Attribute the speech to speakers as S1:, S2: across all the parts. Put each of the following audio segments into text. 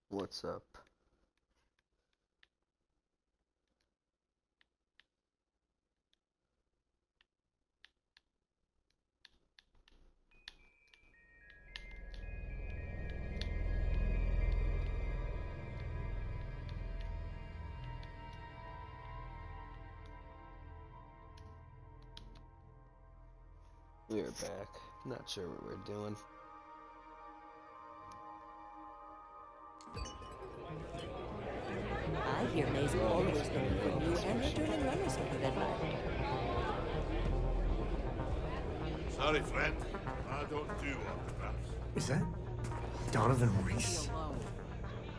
S1: What's up? We're back. Not sure what we're doing.
S2: I hear May's always looking for new and returning runners for the Red Mile.
S3: Sorry, friend. I don't do autographs.
S4: Is that Donovan Reese?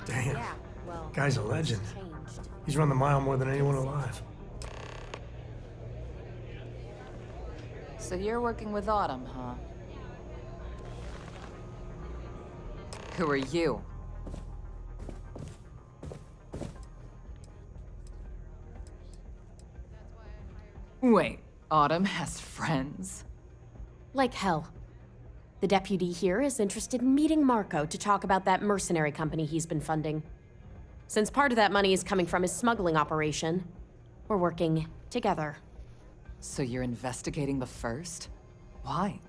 S4: Damn.
S2: Yeah, well,
S4: Guy's a legend.
S2: changed.
S4: He's run the mile more than anyone alive.
S5: So you're working with Autumn, huh? Who are you? Wait, Autumn has friends?
S6: Like hell. The deputy here is interested in meeting Marco to talk about that mercenary company he's been funding. Since part of that money is coming from his smuggling operation, we're working together.
S5: So you're investigating the first? Why?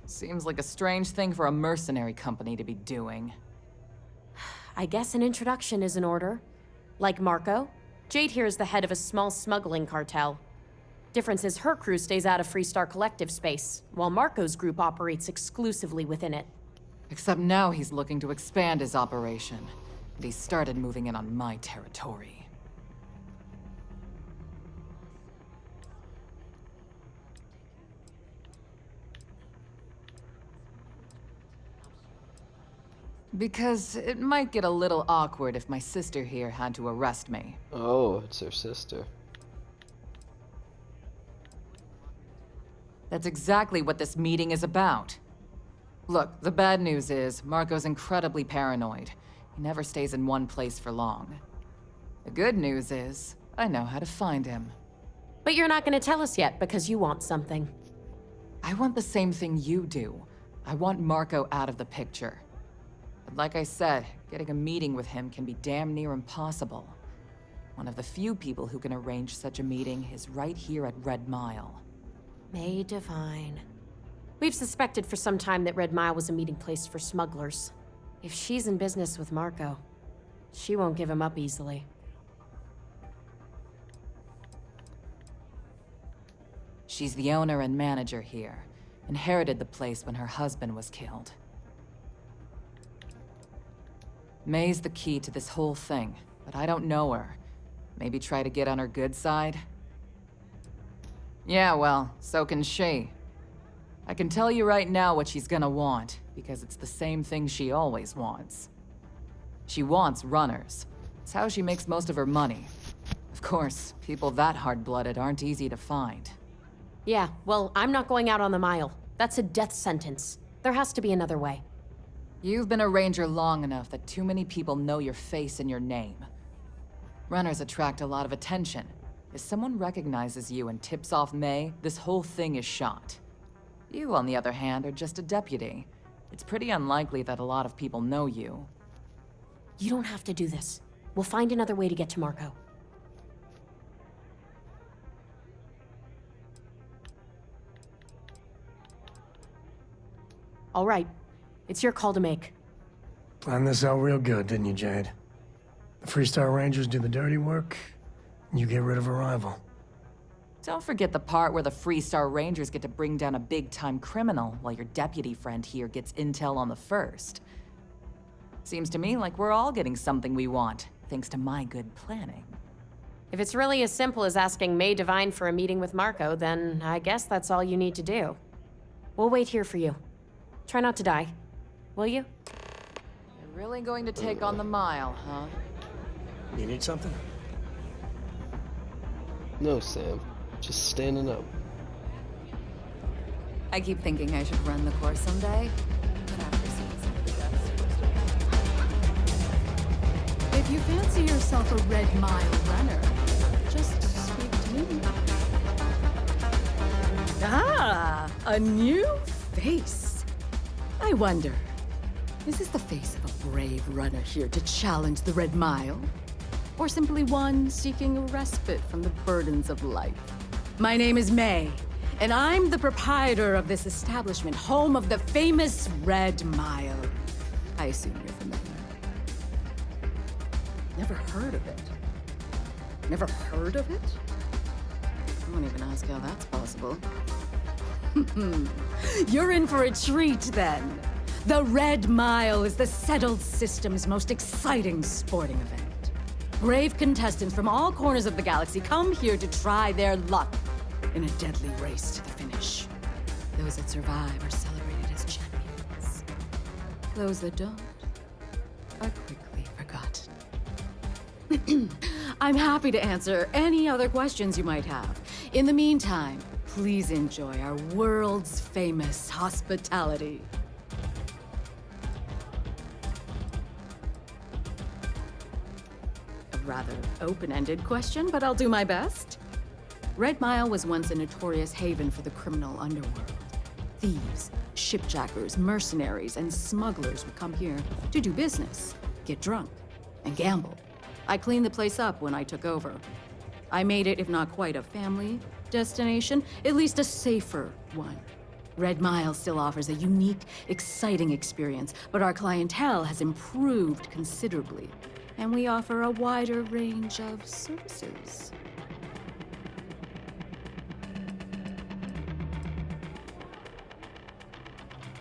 S5: Seems like a strange thing for a mercenary company to be doing.
S6: I guess an introduction is in order. Like Marco, Jade here is the head of a small smuggling cartel. Difference is her crew stays out of Freestar Collective space, while Marco's group operates exclusively within it.
S5: Except now he's looking to expand his operation. And he started moving in on my territory. Because it might get a little awkward if my sister here had to arrest me.
S1: Oh, it's her sister.
S5: That's exactly what this meeting is about. Look, the bad news is, Marco's incredibly paranoid. He never stays in one place for long. The good news is, I know how to find him.
S6: But you're not going to tell us yet because you want something.
S5: I want the same thing you do. I want Marco out of the picture. But like I said, getting a meeting with him can be damn near impossible. One of the few people who can arrange such a meeting is right here at Red Mile.
S6: May Divine. We've suspected for some time that Red Mile was a meeting place for smugglers. If she's in business with Marco, she won't give him up easily.
S5: She's the owner and manager here. Inherited the place when her husband was killed. May's the key to this whole thing, but I don't know her. Maybe try to get on her good side? Yeah, well, so can she. I can tell you right now what she's gonna want, because it's the same thing she always wants. She wants runners. It's how she makes most of her money. Of course, people that hard-blooded aren't easy to find.
S6: Yeah, well, I'm not going out on the mile. That's a death sentence. There has to be another way.
S5: You've been a ranger long enough that too many people know your face and your name. Runners attract a lot of attention. If someone recognizes you and tips off May, this whole thing is shot. You, on the other hand, are just a deputy. It's pretty unlikely that a lot of people know you.
S6: You don't have to do this. We'll find another way to get to Marco. All right. It's your call to make.
S4: Planned this out real good, didn't you, Jade? The Freestar Rangers do the dirty work, and you get rid of a rival.
S5: Don't forget the part where the Freestar Rangers get to bring down a big-time criminal while your deputy friend here gets intel on the first. Seems to me like we're all getting something we want, thanks to my good planning.
S6: If it's really as simple as asking May Divine for a meeting with Marco, then I guess that's all you need to do. We'll wait here for you. Try not to die. Will you?
S5: You're really going to take on the mile, huh?
S4: You need something?
S1: No, Sam. Just standing up.
S7: I keep thinking I should run the course someday, but after seeing some of the stuff.
S8: If you fancy yourself a Red Mile runner, just speak to me.
S2: Ah, a new face. I wonder, is this the face of a brave runner here to challenge the Red Mile? Or simply one seeking a respite from the burdens of life? My name is May, and I'm the proprietor of this establishment, home of the famous Red Mile. I assume you're familiar. Never heard of it. Never heard of it? I won't even ask how that's possible. You're in for a treat, then. The Red Mile is the settled system's most exciting sporting event. Brave contestants from all corners of the galaxy come here to try their luck in a deadly race to the finish. Those that survive are celebrated as champions. Those that don't are quickly forgotten. I'm happy to answer any other questions you might have. In the meantime, please enjoy our world's famous hospitality. A rather open-ended question, but I'll do my best. Red Mile was once a notorious haven for the criminal underworld. Thieves, shipjackers, mercenaries, and smugglers would come here to do business, get drunk, and gamble. I cleaned the place up when I took over. I made it, if not quite a family destination, at least a safer one. Red Mile still offers a unique, exciting experience, but our clientele has improved considerably, and we offer a wider range of services.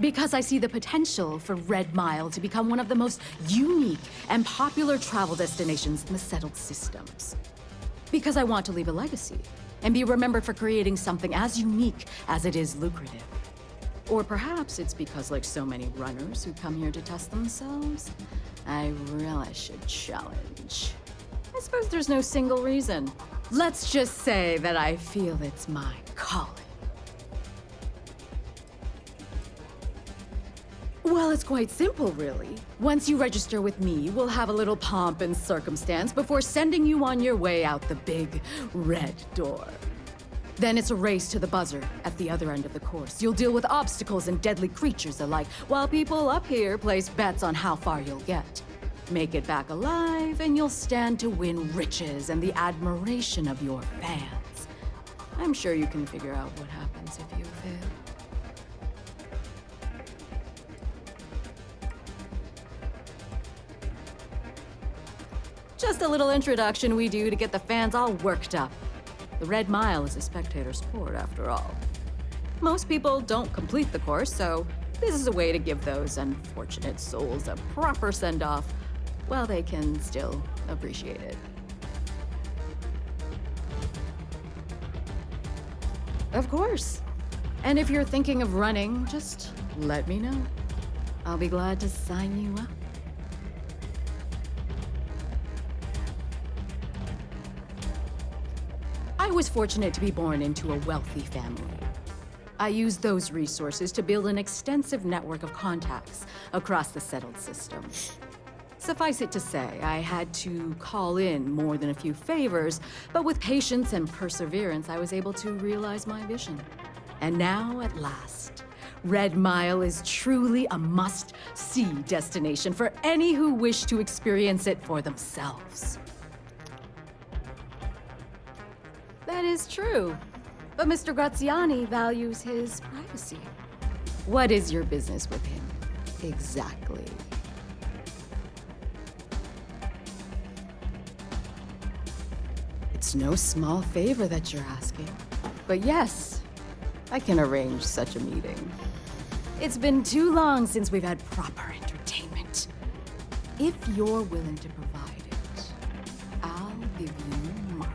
S2: Because I see the potential for Red Mile to become one of the most unique and popular travel destinations in the settled systems. Because I want to leave a legacy and be remembered for creating something as unique as it is lucrative. Or perhaps it's because, like so many runners who come here to test themselves, I relish a challenge. I suppose there's no single reason. Let's just say that I feel it's my calling. Well, it's quite simple, really. Once you register with me, we'll have a little pomp and circumstance before sending you on your way out the big red door. Then it's a race to the buzzer at the other end of the course. You'll deal with obstacles and deadly creatures alike, while people up here place bets on how far you'll get. Make it back alive, and you'll stand to win riches and the admiration of your fans. I'm sure you can figure out what happens if you fail. Just a little introduction we do to get the fans all worked up. The Red Mile is a spectator sport, after all. Most people don't complete the course, so this is a way to give those unfortunate souls a proper send-off while they can still appreciate it. Of course. And if you're thinking of running, just let me know. I'll be glad to sign you up. I was fortunate to be born into a wealthy family. I used those resources to build an extensive network of contacts across the settled system. Suffice it to say, I had to call in more than a few favors, but with patience and perseverance, I was able to realize my vision. And now, at last, Red Mile is truly a must-see destination for any who wish to experience it for themselves. That is true. But Mr. Graziani values his privacy. What is your business with him, exactly? It's no small favor that you're asking. But yes, I can arrange such a meeting. It's been too long since we've had proper entertainment. If you're willing to provide it, I'll give you Marco.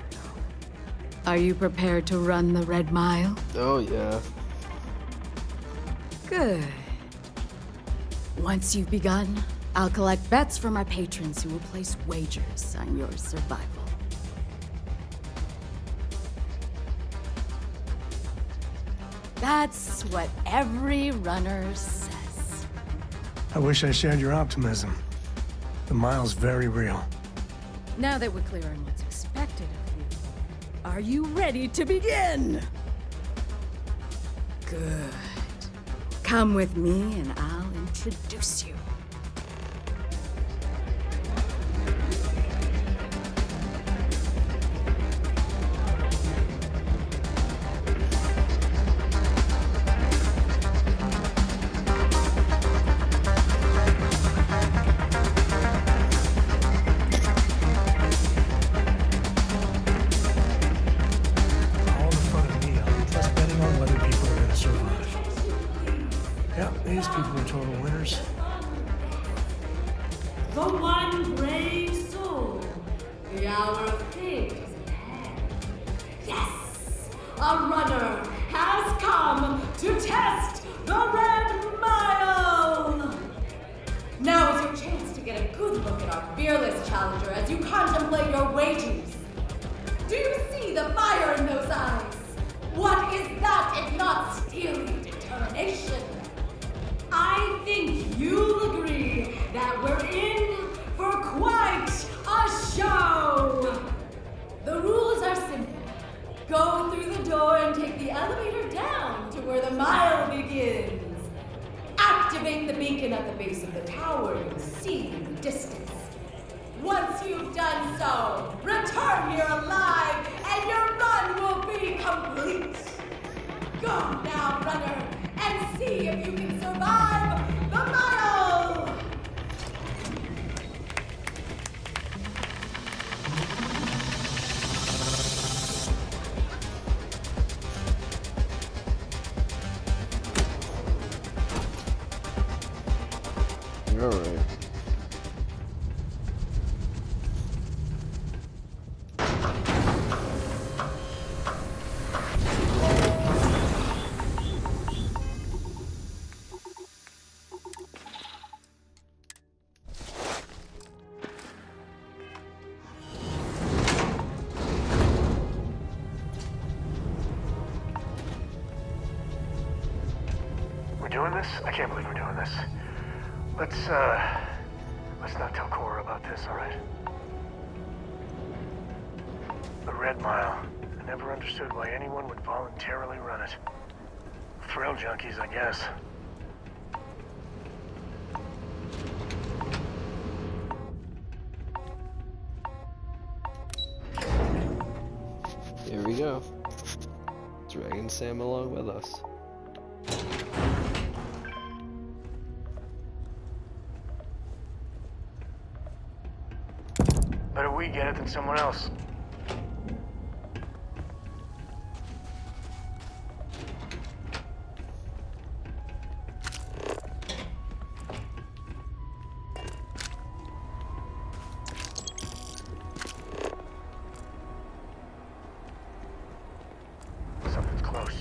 S2: Are you prepared to run the Red Mile?
S1: Oh, yeah.
S2: Good. Once you've begun, I'll collect bets from our patrons who will place wagers on your survival. That's what every runner says.
S4: I wish I shared your optimism. The mile's very real.
S2: Now that we're clear on what's expected of you, are you ready to begin? Good. Come with me and I'll introduce you.
S4: All the fun of Neon, plus betting on whether people are gonna survive. Yeah, these people are total winners.
S8: The one brave soul. The hour of fate is at hand. Yes! A runner has come to test the Red Mile! Now is your chance to get a good look at our fearless challenger as you contemplate your wagers. Do you see the fire in those eyes? What is that if not steely determination? I think you'll agree that we're in for quite a show! The rules are simple. Go through the door and take the elevator down to where the mile begins. Activate the beacon at the base of the tower you'll see in the distance. Once you've done so, return here alive and your run will be complete. Go now, runner, and see if you can survive the mile!
S1: Alright.
S4: We're doing this? I can't believe we're doing this. Let's not tell Cora about this, alright? The Red Mile. I never understood why anyone would voluntarily run it. Thrill junkies, I guess.
S1: Here we go. Dragging Sam along with us.
S4: Better we get it than someone else. Something's close.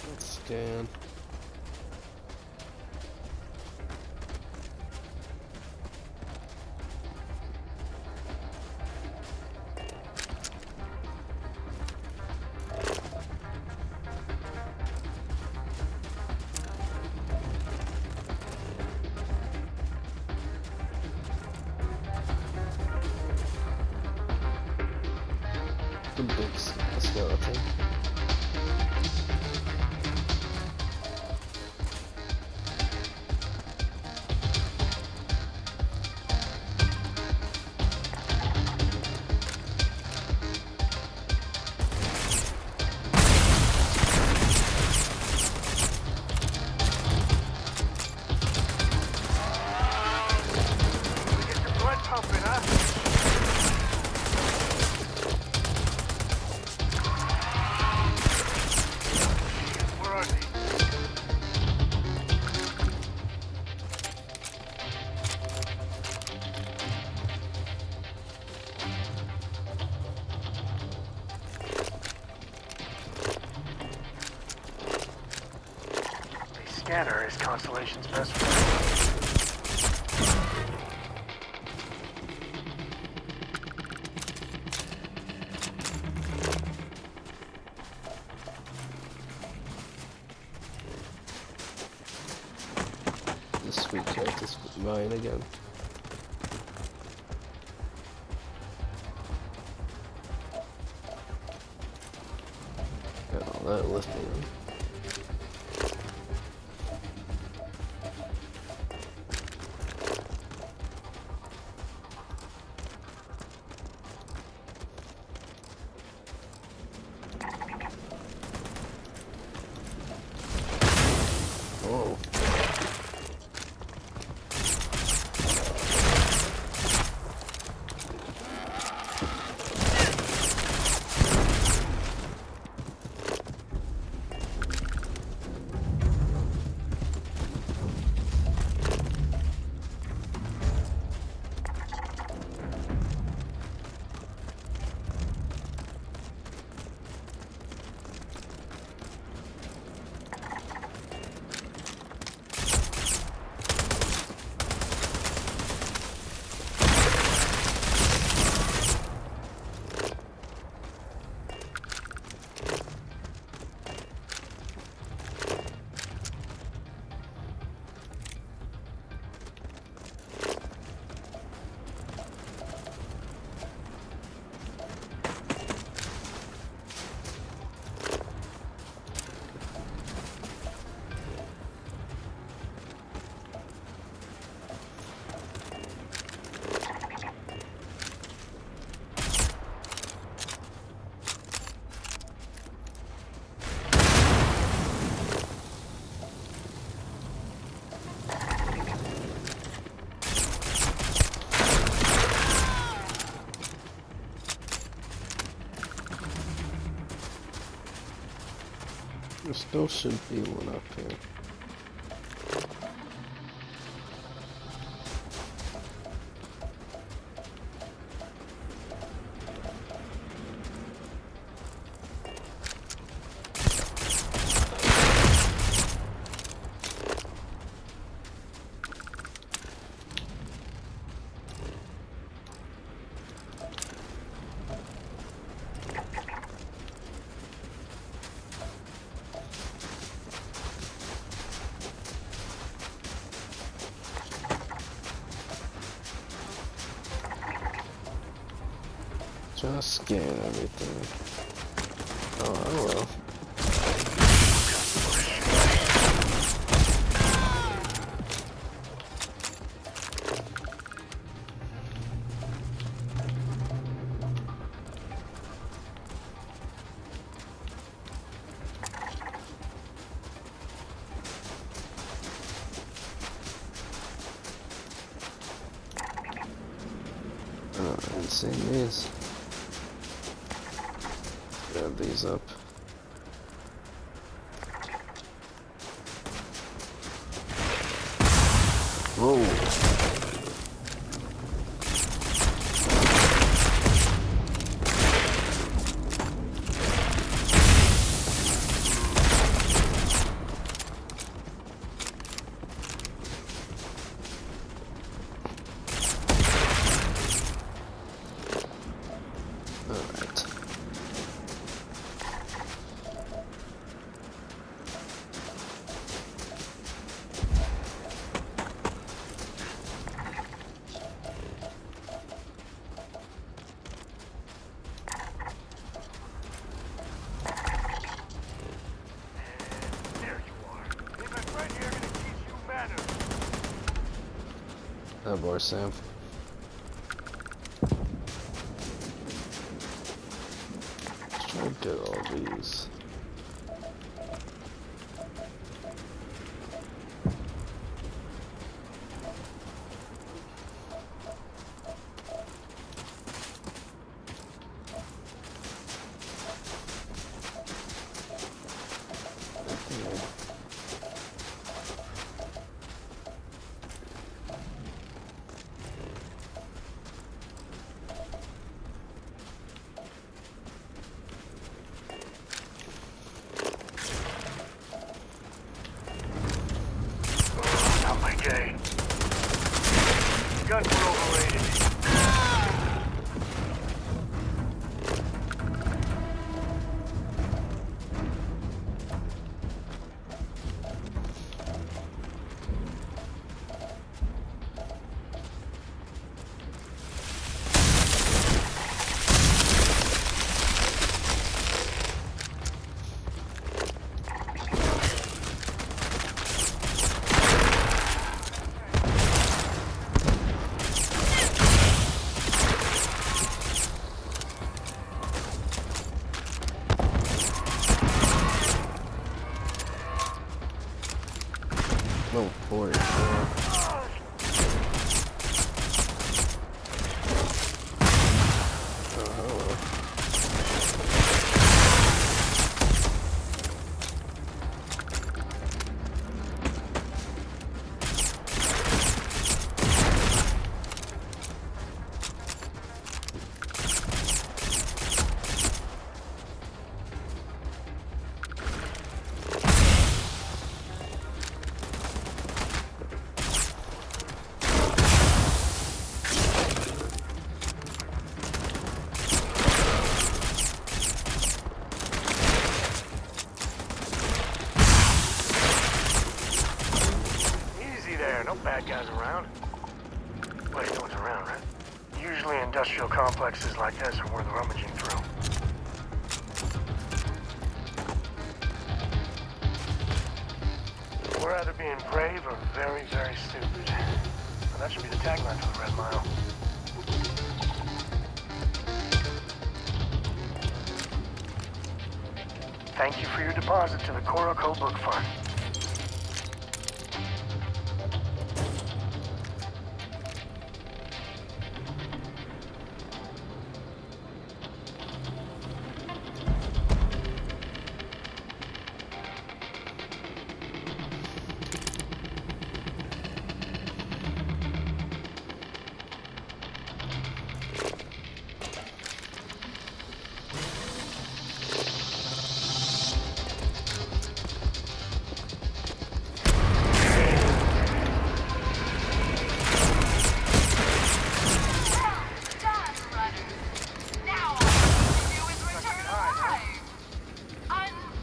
S1: Let's scan. The big skeleton.
S4: Get the blood pumping, huh? scanner is Constellation's best friend.
S1: This sweet cat is mine again. Got all that lifting. Oh. There still should be one up here. Just scan everything. Oh, I will. Oh, I haven't seen these. Grab these up. Whoa. Alright. Oh boy, Sam. Let's try to get all these.
S4: Jade. Guns were overrated.
S1: Level 4.
S4: Easy there, no bad guys around. Well, you know what's around, right? Usually industrial complexes like this are worth rummaging through. We're either being brave or very, very stupid. And that should be the tagline for the Red Mile. Thank you for your deposit to the Koroko Book Fund.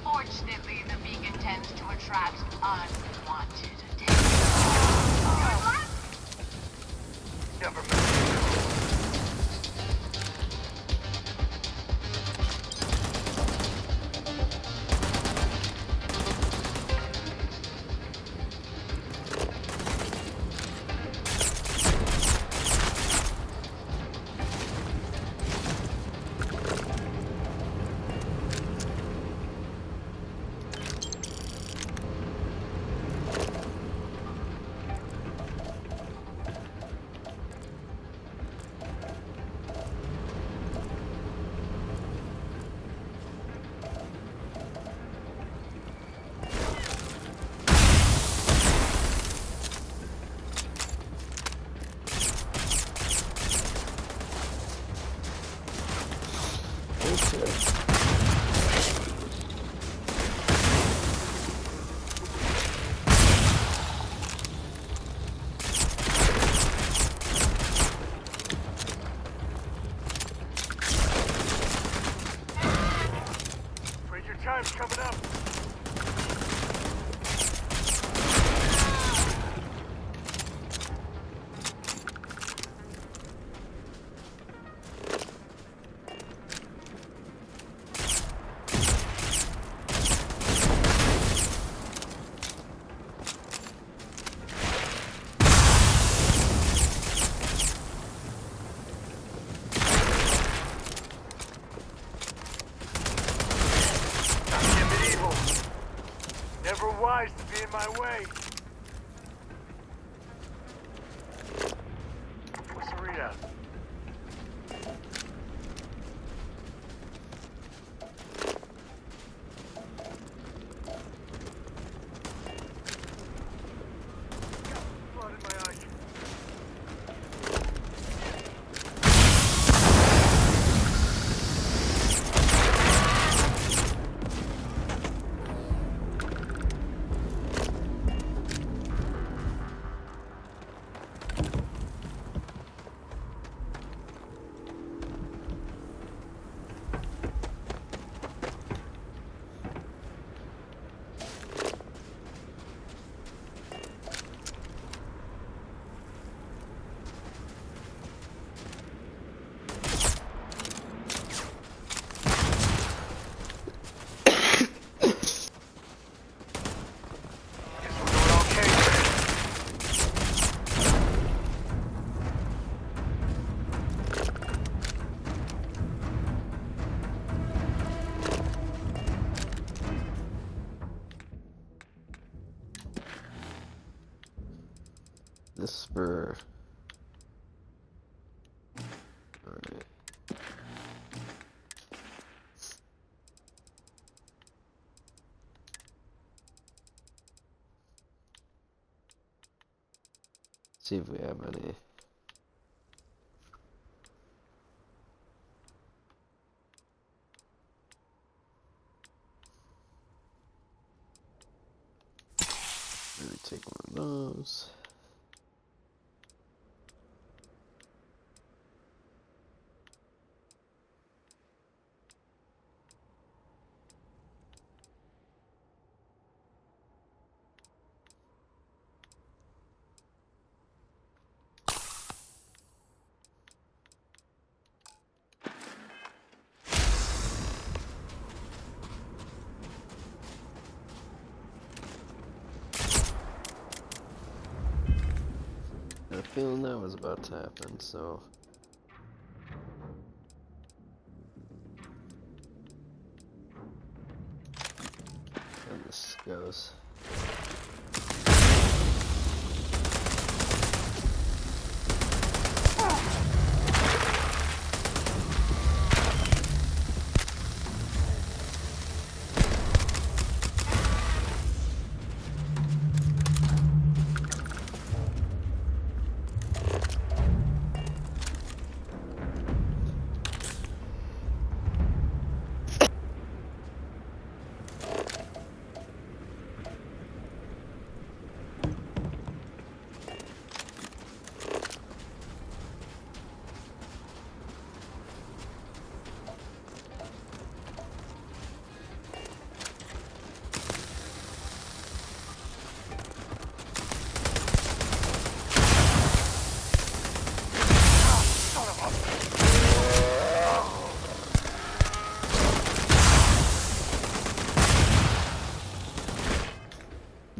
S9: Unfortunately, the beacon tends to attract unwanted attention.
S4: Never mind. Afraid your time's coming up. Never wise to be in my way. What's the readout? Blood in my eyes.
S1: this for... Alright. See if we have any. Maybe take one of those. I had a feeling that was about to happen, so... And this goes.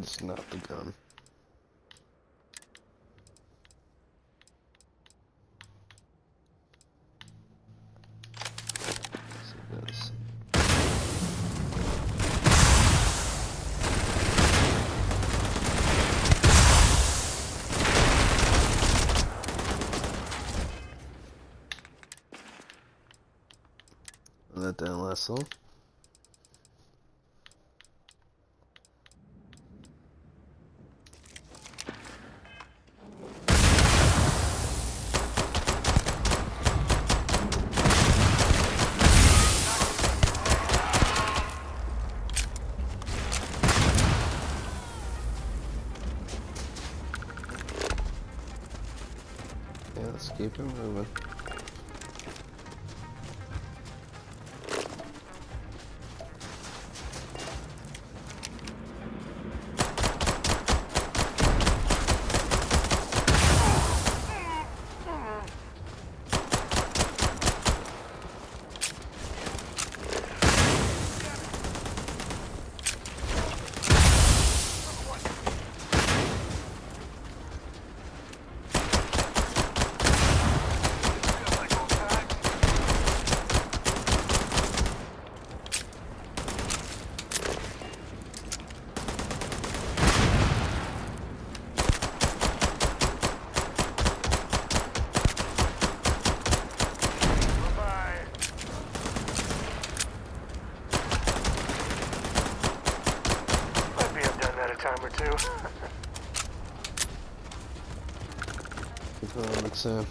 S1: It's not the gun. See this. That didn't last long. Yeah, let's keep it moving.
S4: Time or two.
S1: Keep on it, Sam.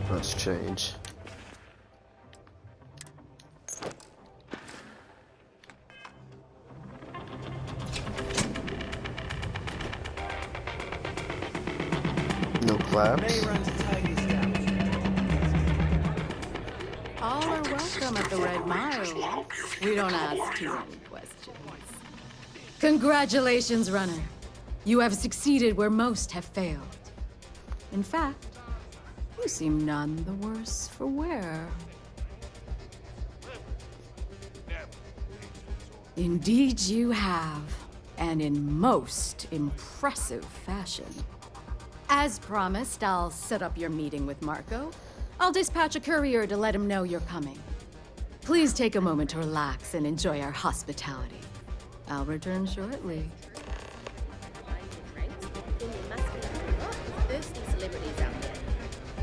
S1: much change. No claps.
S2: All are welcome at the Red Mile. We don't ask too many questions. Congratulations, runner. You have succeeded where most have failed. In fact, you seem none the worse for wear. Indeed you have, and in most impressive fashion. As promised, I'll set up your meeting with Marco. I'll dispatch a courier to let him know you're coming. Please take a moment to relax and enjoy our hospitality. I'll return shortly.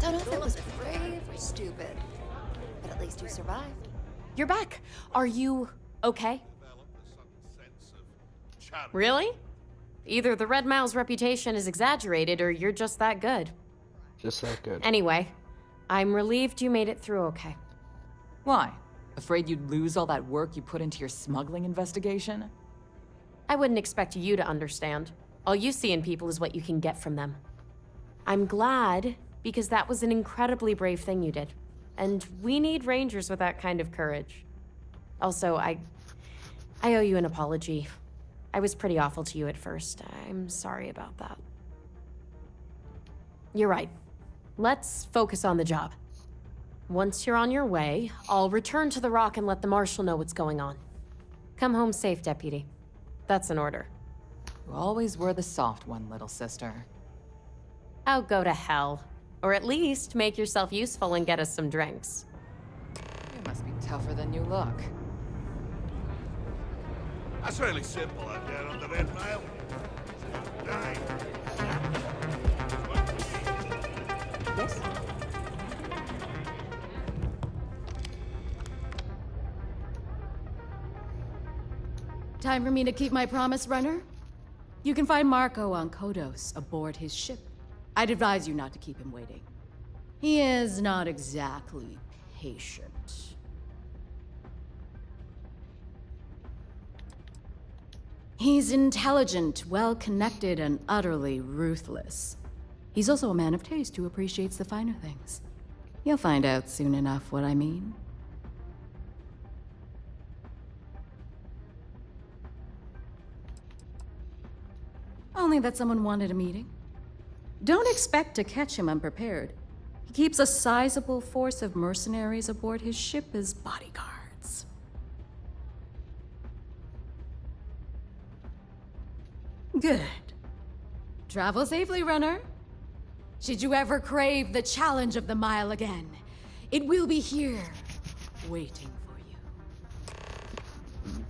S7: Don't know if it was brave or stupid, but at least you survived.
S6: You're back. Are you okay? Really? Either the Red Mile's reputation is exaggerated or you're just that good.
S1: Just that good.
S6: Anyway, I'm relieved you made it through okay.
S5: Why? Afraid you'd lose all that work you put into your smuggling investigation?
S6: I wouldn't expect you to understand. All you see in people is what you can get from them. I'm glad, because that was an incredibly brave thing you did. And we need rangers with that kind of courage. Also, I owe you an apology. I was pretty awful to you at first. I'm sorry about that. You're right. Let's focus on the job. Once you're on your way, I'll return to the Rock and let the Marshal know what's going on. Come home safe, Deputy. That's an order.
S5: You always were the soft one, little sister.
S6: Oh, go to hell. Or at least make yourself useful and get us some drinks.
S5: You must be tougher than you look.
S3: That's really simple out there on the Red Mile. Nine.
S6: Yes?
S2: Time for me to keep my promise, runner? You can find Marco on Kodos aboard his ship. I'd advise you not to keep him waiting. He is not exactly patient. He's intelligent, well-connected, and utterly ruthless. He's also a man of taste who appreciates the finer things. You'll find out soon enough what I mean. Only that someone wanted a meeting. Don't expect to catch him unprepared. He keeps a sizable force of mercenaries aboard his ship as bodyguards. Good. Travel safely, runner. Should you ever crave the challenge of the mile again, it will be here, waiting for you.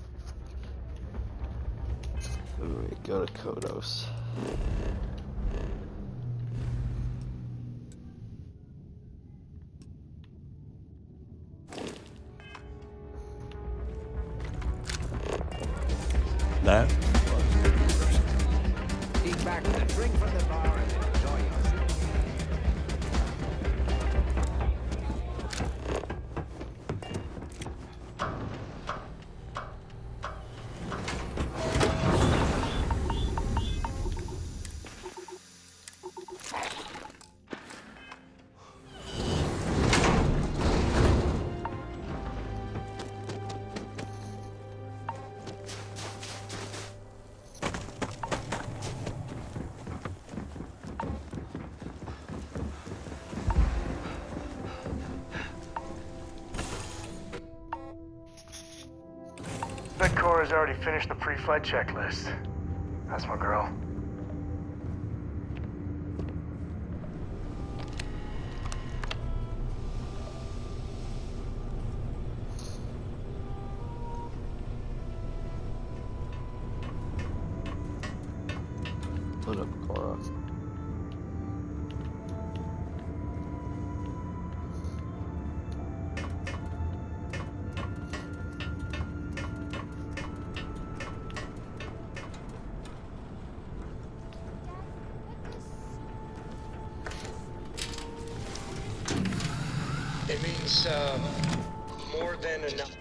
S1: Alright, go to Kodos.
S3: That?
S10: Eat back with a drink from the bar and enjoy yourself.
S4: Bet Cora's already finished the pre-flight checklist. That's my girl.
S1: Put up Cora.
S11: It means, more than enough.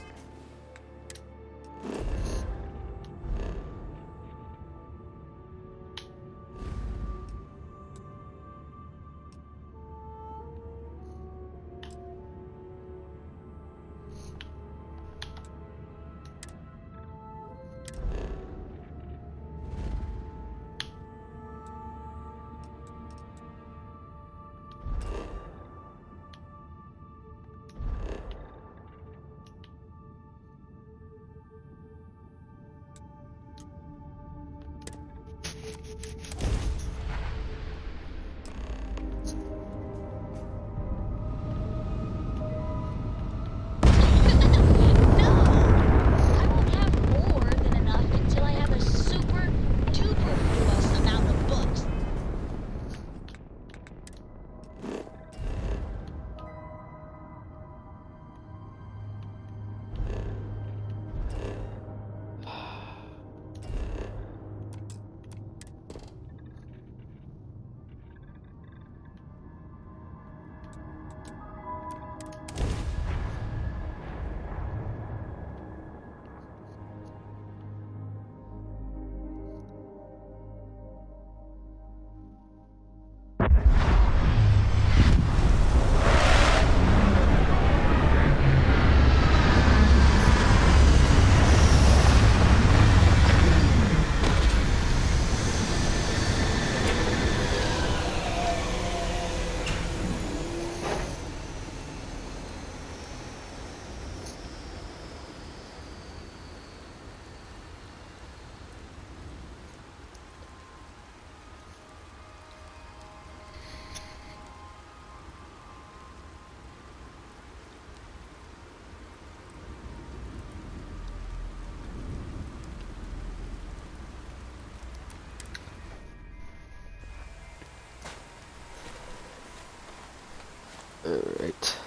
S1: Alright.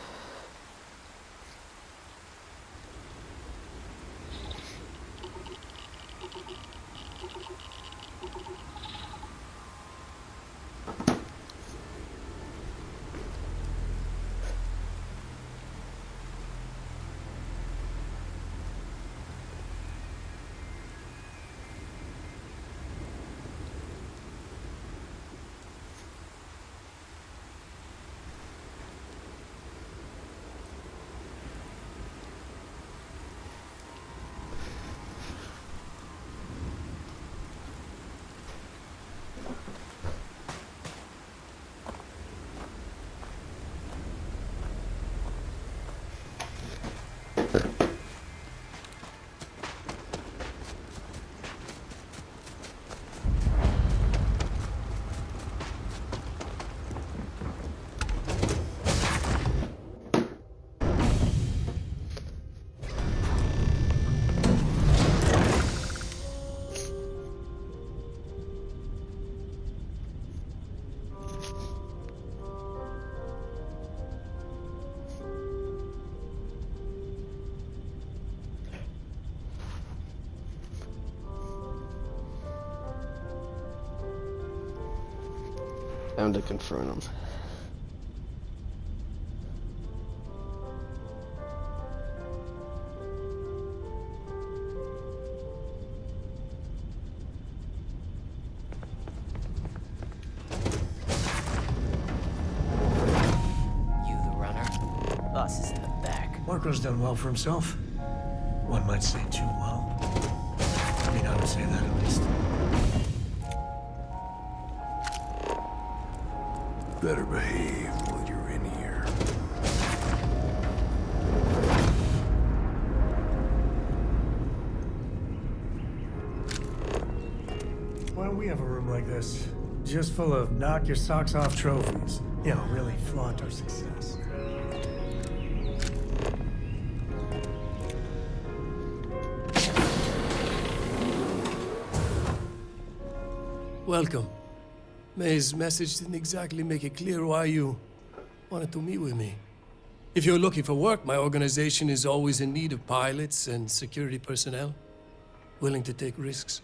S1: Time to confront him.
S12: You the runner? Boss is in the back.
S4: Marco's done well for himself. One might say too well. I mean, I would say that at least.
S3: Better behave while you're in here.
S4: Why don't we have a room like this? Just full of knock your socks off trophies. You know, really flaunt our success.
S13: Welcome. May's message didn't exactly make it clear why you wanted to meet with me. If you're looking for work, my organization is always in need of pilots and security personnel, willing to take risks.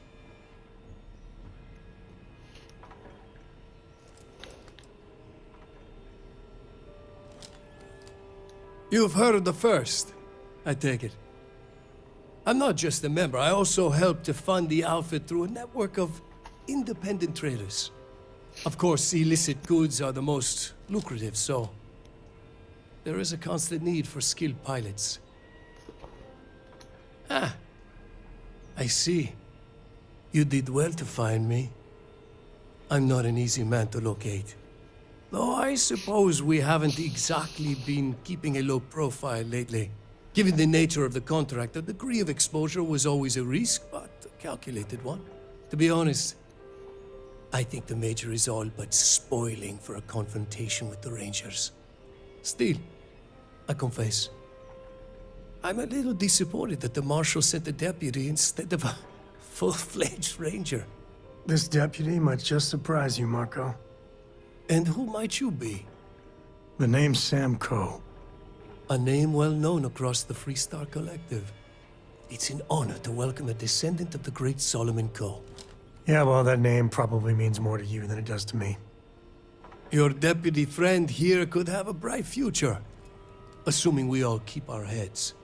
S13: You've heard the first, I take it. I'm not just a member, I also help to fund the outfit through a network of independent traders. Of course, illicit goods are the most lucrative, so there is a constant need for skilled pilots. Ah, I see. You did well to find me. I'm not an easy man to locate. Though I suppose we haven't exactly been keeping a low profile lately. Given the nature of the contract, a degree of exposure was always a risk, but a calculated one. To be honest, I think the Major is all but spoiling for a confrontation with the Rangers. Still, I confess, I'm a little disappointed that the Marshal sent a deputy instead of a full-fledged Ranger.
S14: This deputy might just surprise you, Marco.
S13: And who might you be?
S14: The name's Sam Coe.
S13: A name well known across the Freestar Collective. It's an honor to welcome a descendant of the great Solomon Coe.
S14: Yeah, well, that name probably means more to you than it does to me.
S13: Your deputy friend here could have a bright future, assuming we all keep our heads.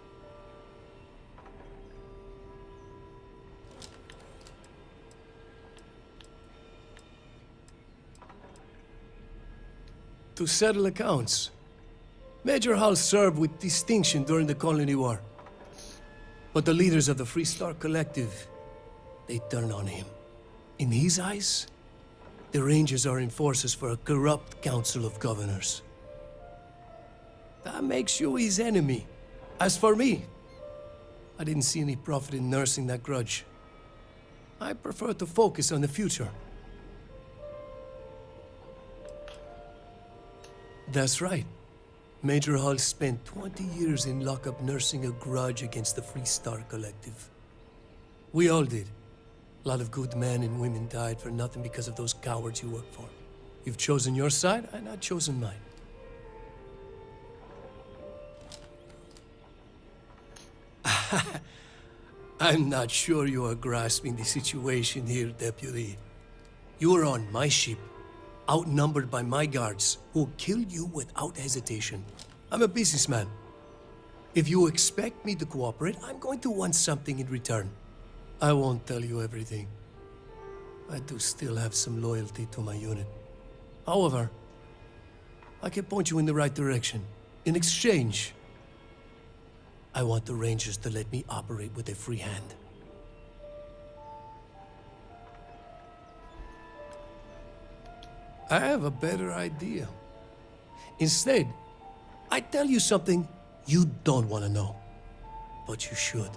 S13: To settle accounts. Major Hull served with distinction during the Colony War. But the leaders of the Freestar Collective, they turned on him. In his eyes, the Rangers are enforcers for a corrupt Council of Governors. That makes you his enemy. As for me, I didn't see any profit in nursing that grudge. I prefer to focus on the future. That's right. Major Hull spent 20 years in lockup nursing a grudge against the Freestar Collective. We all did. A lot of good men and women died for nothing because of those cowards you work for. You've chosen your side, and I've chosen mine. I'm not sure you are grasping the situation here, Deputy. You are on my ship, outnumbered by my guards, who'll kill you without hesitation. I'm a businessman. If you expect me to cooperate, I'm going to want something in return. I won't tell you everything. I do still have some loyalty to my unit. However, I can point you in the right direction. In exchange, I want the Rangers to let me operate with a free hand. I have a better idea. Instead, I tell you something you don't want to know, but you should.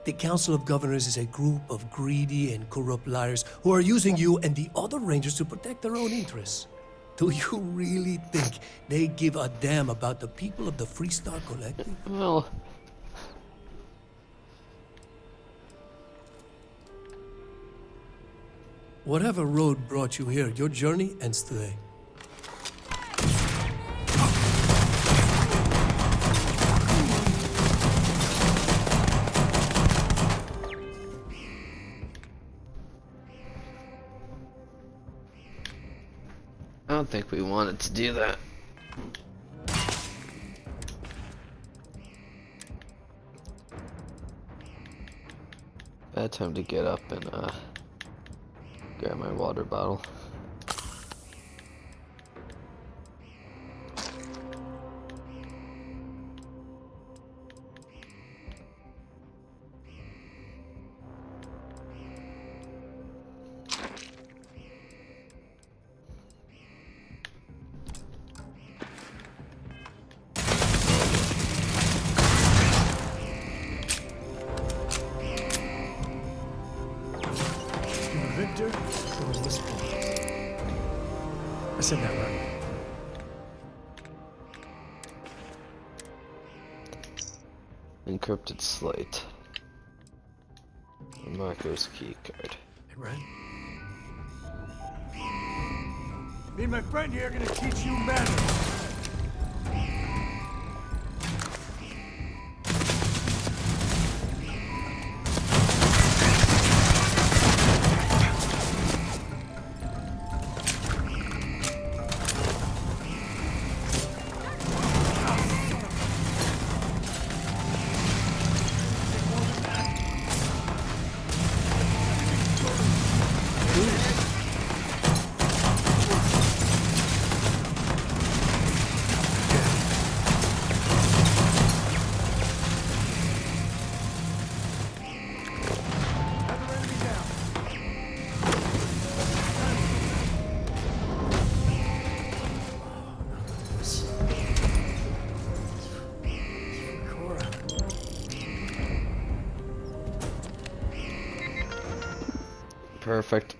S13: The Council of Governors is a group of greedy and corrupt liars who are using you and the other Rangers to protect their own interests. Do you really think they give a damn about the people of the Freestar Collective?
S1: Well...
S13: Whatever road brought you here, your journey ends today.
S1: I don't think we wanted to do that. Bad time to get up and grab my water bottle.
S14: Victor, or was this Paul? I said that right.
S1: Encrypted slate. Marco's key card.
S14: Hey, Red. Me and my friend here are gonna teach you manners.
S1: Perfect.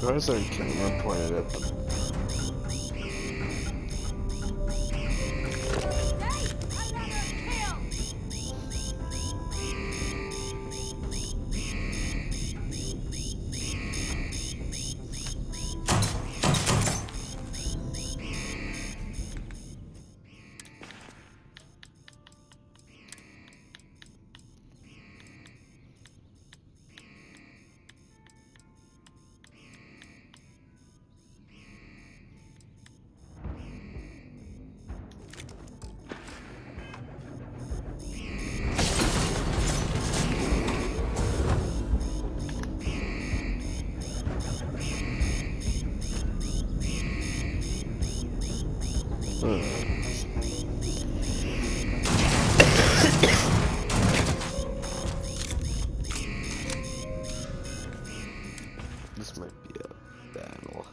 S1: Why is there a camera pointed at them? This might be a battle.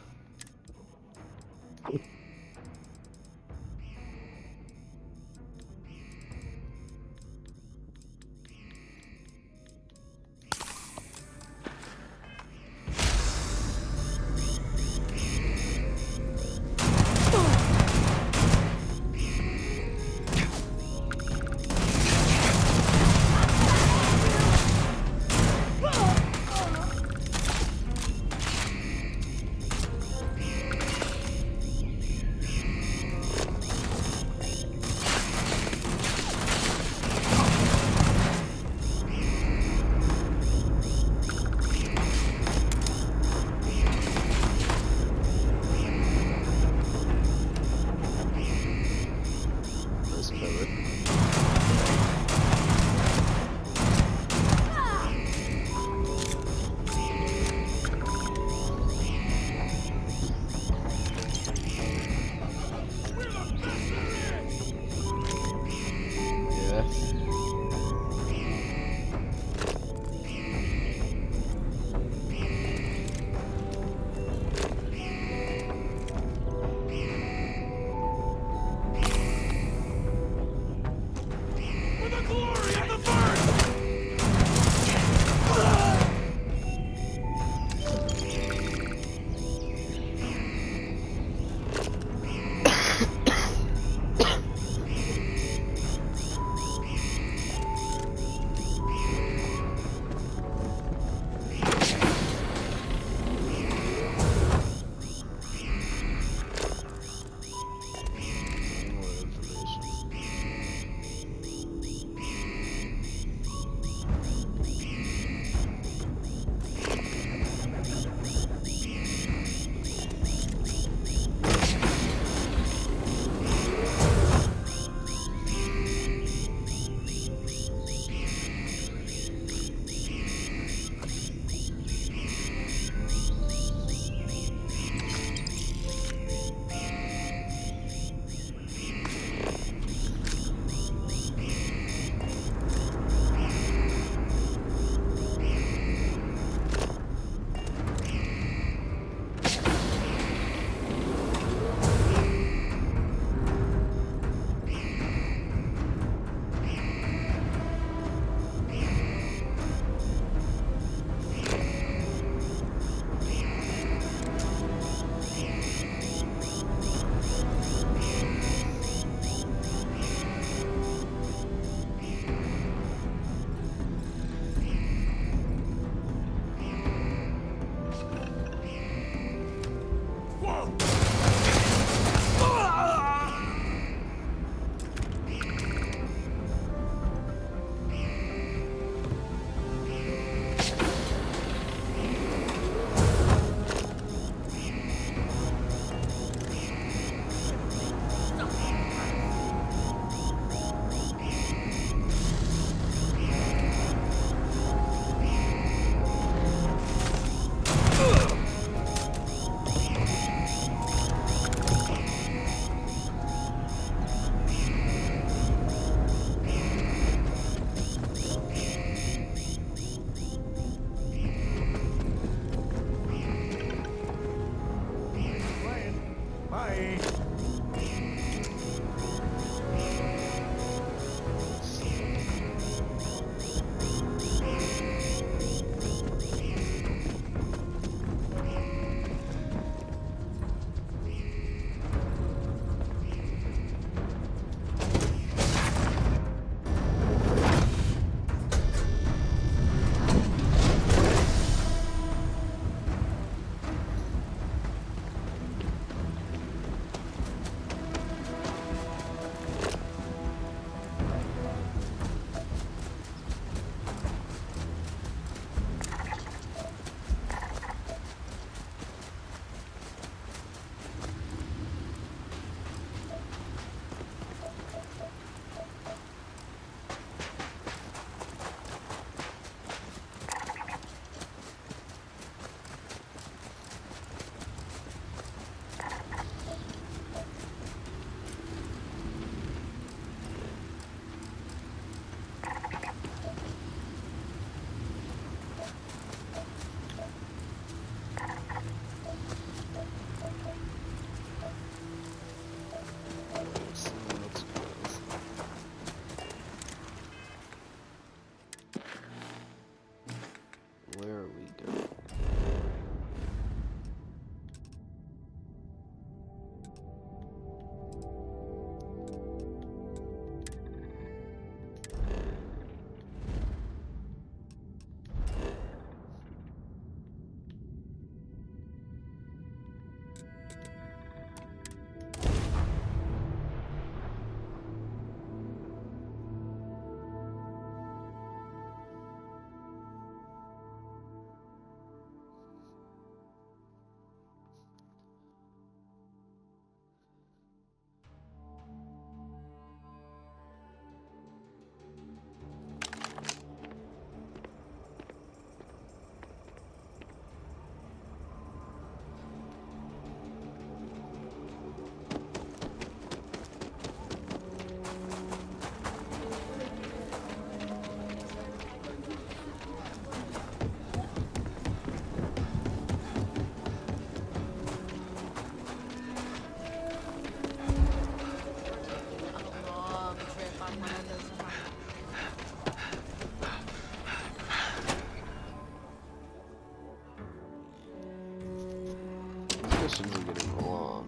S1: missions are getting long.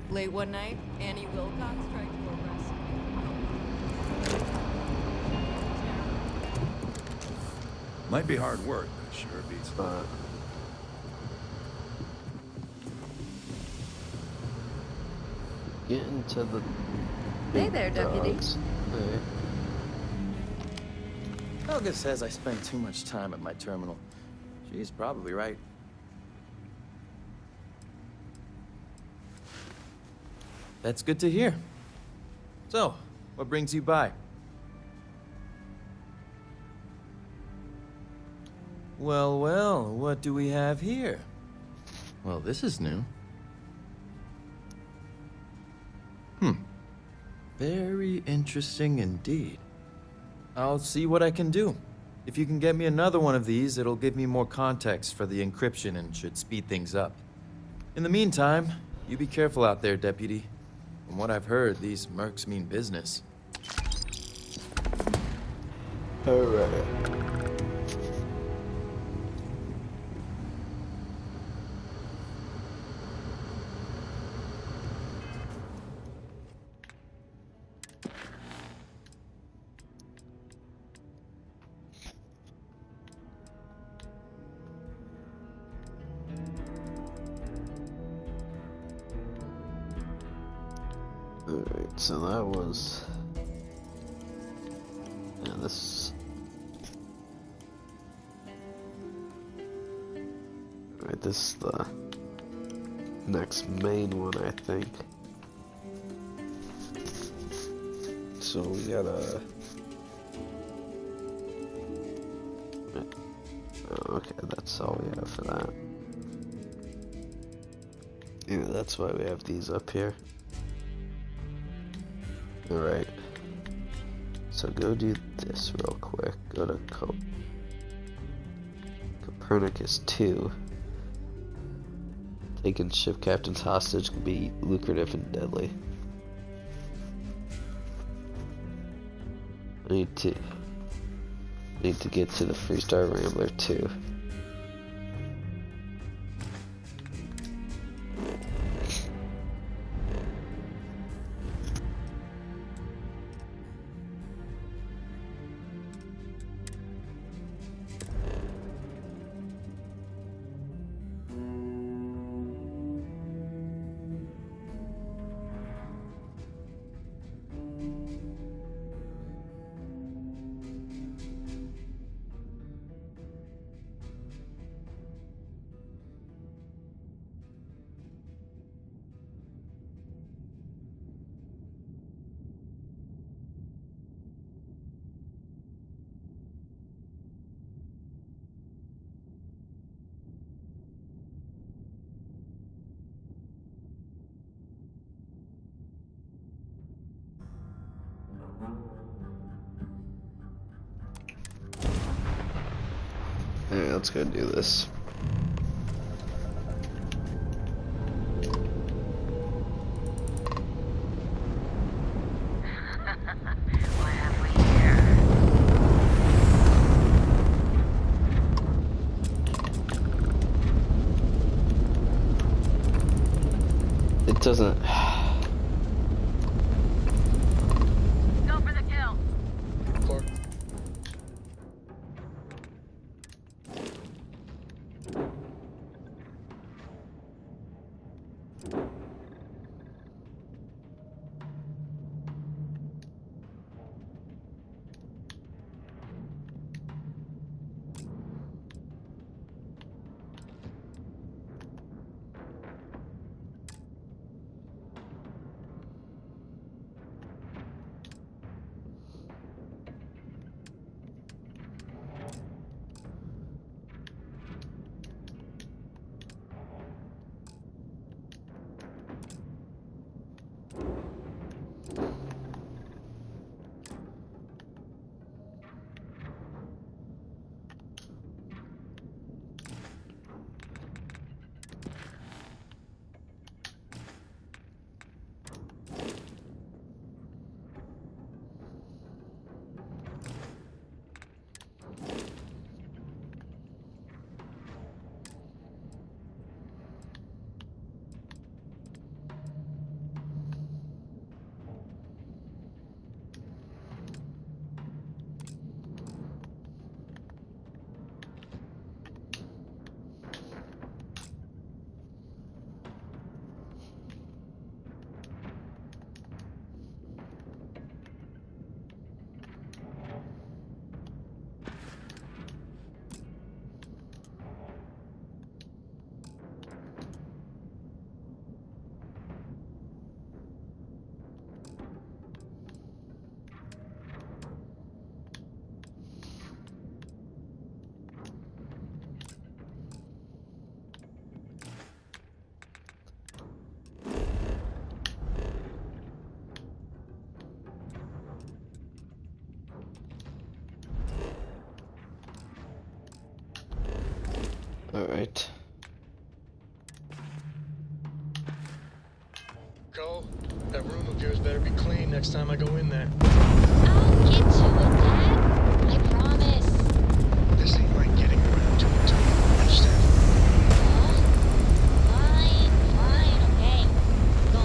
S7: Late one night, Annie Wilcox tried to arrest me.
S15: Might be hard work, but sure beats.
S1: Get into the
S7: Hey there, Deputy.
S1: Hey.
S12: Helga says I spend too much time at my terminal. She's probably right. That's good to hear. So, what brings you by? Well, well, what do we have here? Well, this is new. Very interesting indeed. I'll see what I can do. If you can get me another one of these, it'll give me more context for the encryption and should speed things up. In the meantime, you be careful out there, Deputy. From what I've heard, these mercs mean business.
S1: Alright. Alright, so that was... Yeah, this... Alright, this is the next main one, I think. So we gotta... Oh, okay, that's all we have for that. Yeah, that's why we have these up here. Alright, so go do this real quick. Go to Copernicus 2. Taking ship captains hostage can be lucrative and deadly. I need to get to the Freestar Rambler 2. Alright, let's go do this.
S9: What have we here?
S1: It doesn't...
S9: Go for the kill.
S11: Clark. next time I go in there.
S9: I'll get to it, Dad. I promise.
S11: This ain't like getting around to it, Tony. Understand?
S9: Fine, okay. Go.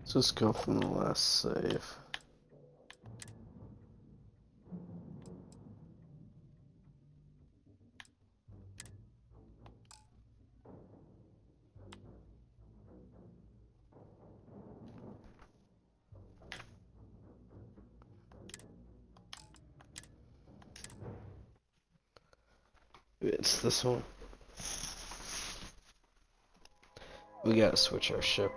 S1: Let's just go from the last save. It's this one. We gotta switch our ship.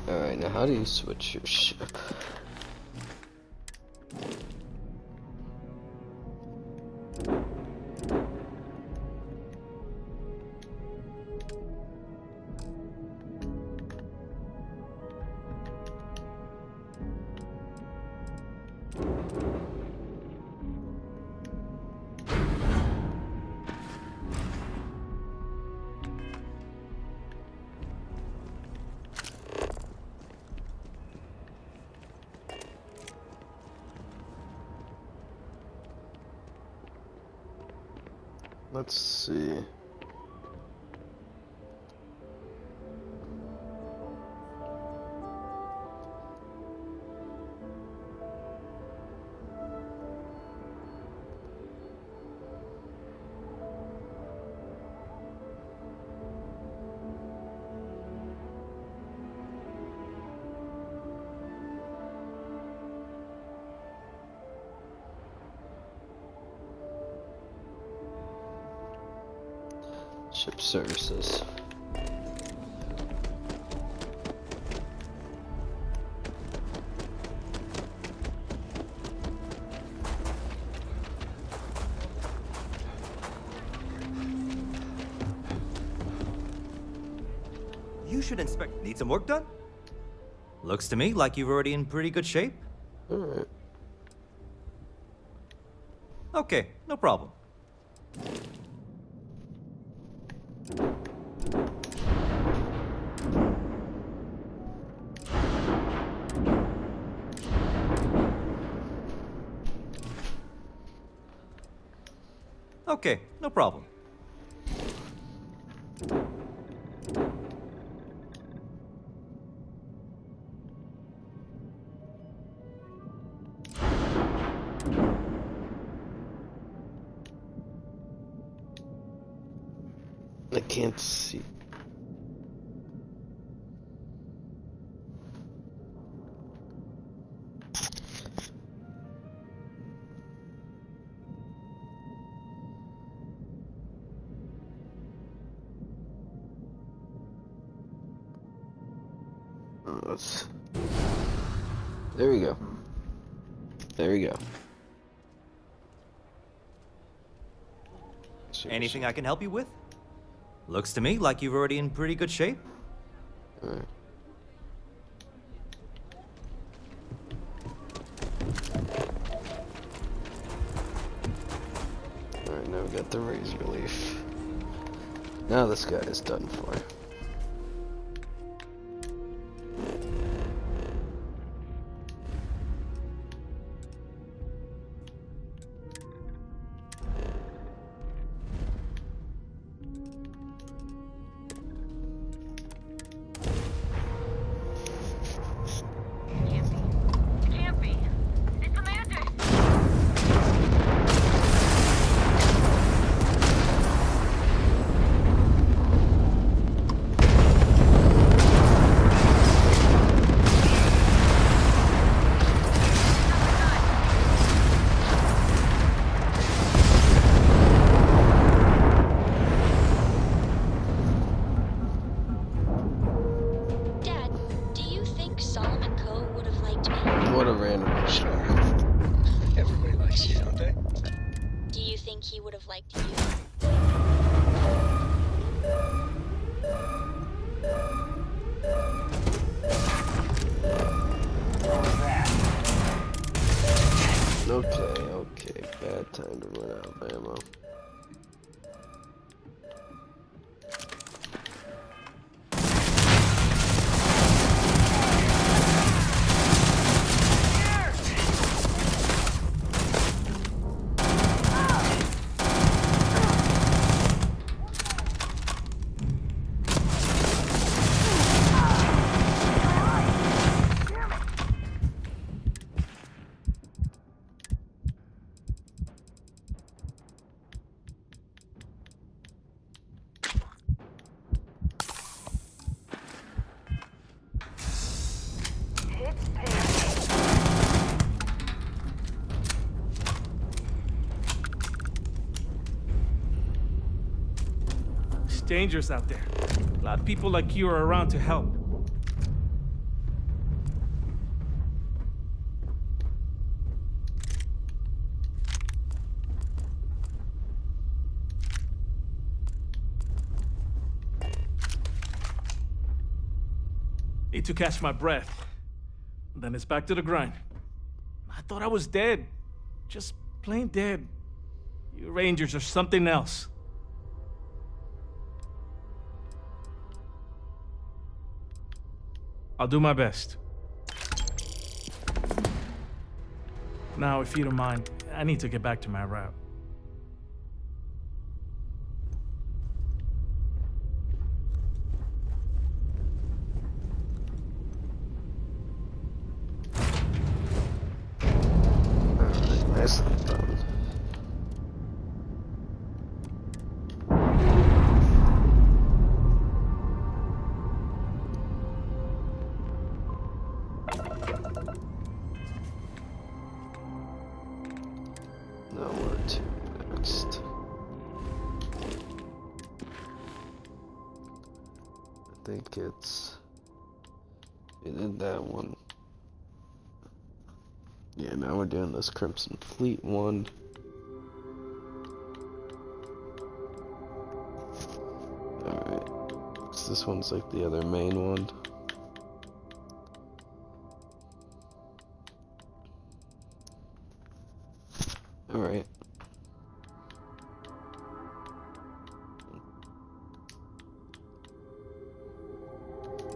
S1: Alright, now how do you switch your ship? Let's see. Ship services.
S16: You should inspect. Need some work done? Looks to me like you're already in pretty good shape.
S1: Alright.
S16: Okay, no problem. Okay, no problem.
S1: I can't see. There we go. There we go.
S16: Anything I can help you with? Looks to me like you're already in pretty good shape.
S1: Alright. Alright, now we got the razor leaf. Now this guy is done for. What a random question.
S10: Everybody likes you, don't they?
S9: Do you think he would have liked you?
S1: Okay, bad time to run out of ammo.
S17: It's dangerous out there. A lot of people like you are around to help. Need to catch my breath. Then it's back to the grind. I thought I was dead. Just plain dead. You Rangers are something else. I'll do my best. Now, if you don't mind, I need to get back to my route.
S1: Nicely done. Now where to next? I think it's... We did that one. Yeah, now we're doing this Crimson Fleet one. Alright. So this one's like the other main one. Alright.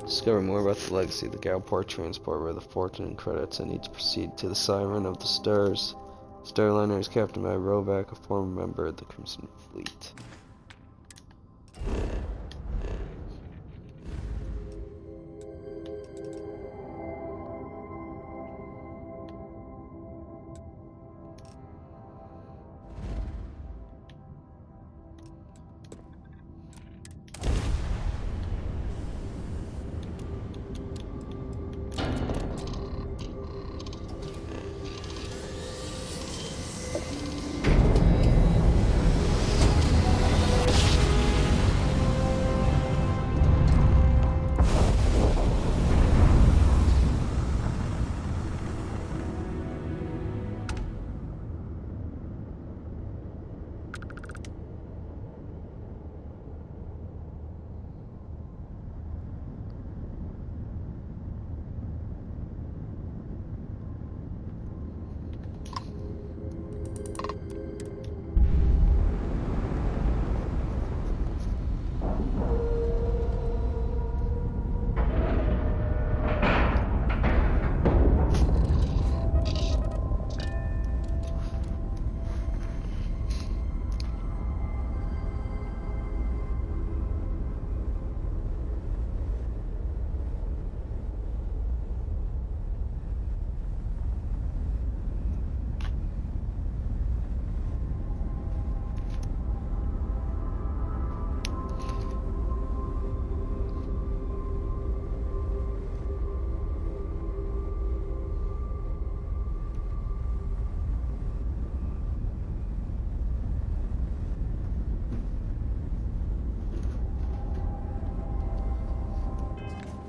S1: Discover more about the legacy of the Galport transport. Read the fortune credits. I need to proceed to the Siren of the Stars. Starliner is captained by Rovac, a former member of the Crimson Fleet.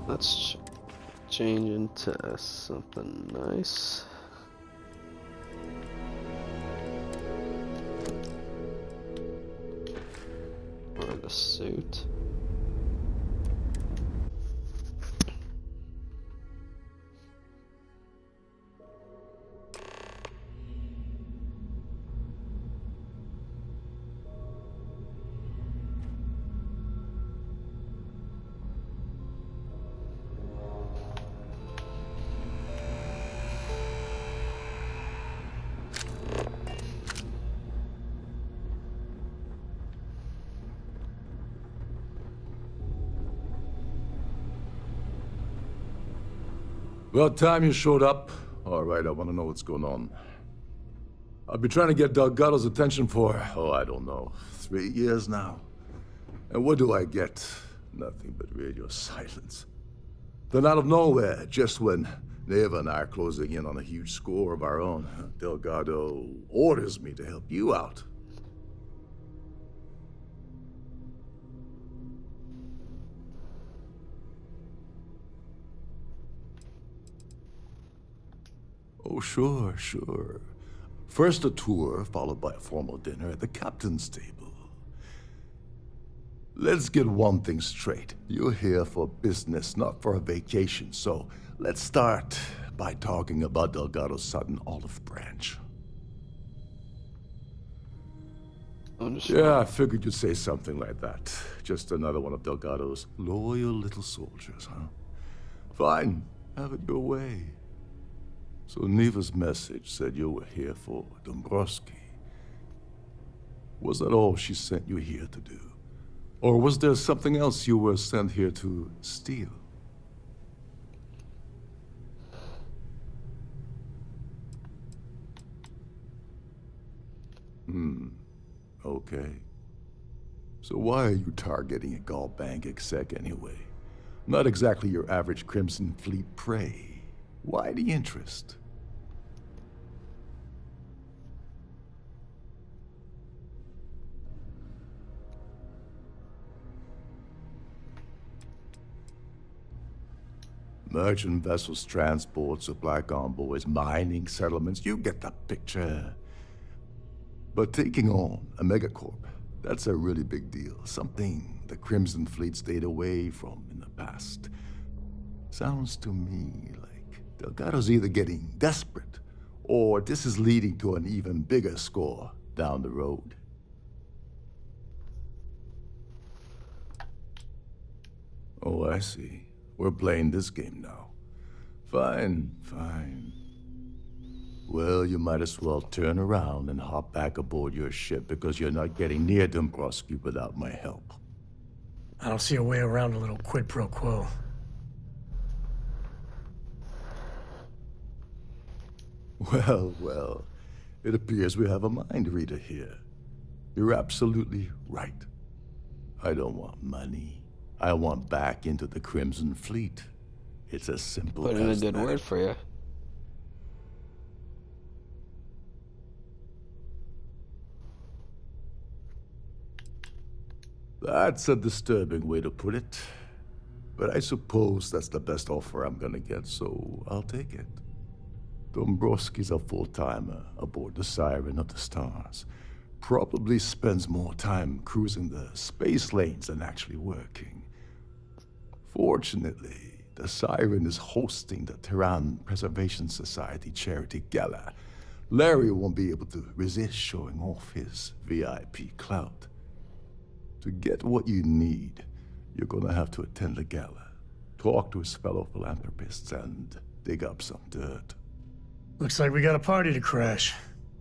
S1: Let's change into something nice. Or the suit.
S15: About time you showed up. All right, I want to know what's going on. I've been trying to get Delgado's attention for, I don't know, 3 years now. And what do I get? Nothing but radio silence. Then out of nowhere, just when Neva and I are closing in on a huge score of our own, Delgado orders me to help you out. Oh, sure, sure. First a tour, followed by a formal dinner at the captain's table. Let's get one thing straight. You're here for business, not for a vacation, so let's start by talking about Delgado's sudden olive branch. Yeah, I figured you'd say something like that. Just another one of Delgado's loyal little soldiers, huh? Fine, have it your way. So Neva's message said you were here for Dombrowski. Was that all she sent you here to do? Or was there something else you were sent here to steal? Okay. So why are you targeting a Gallbank exec anyway? Not exactly your average Crimson Fleet prey. Why the interest? Merchant vessels, transport, supply convoys, mining settlements, you get the picture. But taking on a megacorp, that's a really big deal. Something the Crimson Fleet stayed away from in the past. Sounds to me like Delgado's either getting desperate, or this is leading to an even bigger score down the road. Oh, I see. We're playing this game now. Fine, fine. Well, you might as well turn around and hop back aboard your ship because you're not getting near Dombrowski without my help.
S14: I don't see a way around a little quid pro quo.
S15: Well, well, it appears we have a mind reader here. You're absolutely right. I don't want money. I want back into the Crimson Fleet. It's as simple as
S1: Put in a good
S15: that.
S1: word for you.
S15: That's a disturbing way to put it. But I suppose that's the best offer I'm gonna get, so I'll take it. Dombrowski's a full-timer aboard the Siren of the Stars. Probably spends more time cruising the space lanes than actually working. Fortunately, the Siren is hosting the Terran Preservation Society charity gala. Larry won't be able to resist showing off his VIP clout. To get what you need, you're gonna have to attend the gala, talk to his fellow philanthropists, and dig up some dirt.
S14: Looks like we got a party to crash.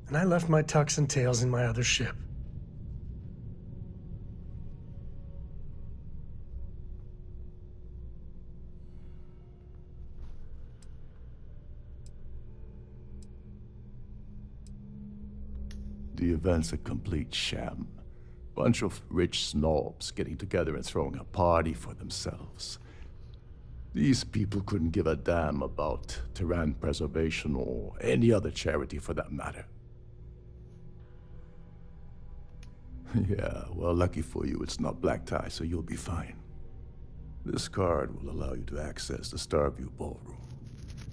S14: And I left my tux and tails in my other ship.
S15: The event's a complete sham. Bunch of rich snobs getting together and throwing a party for themselves. These people couldn't give a damn about Terran preservation or any other charity for that matter. Yeah, well, lucky for you, it's not black tie, so you'll be fine. This card will allow you to access the Starfield ballroom.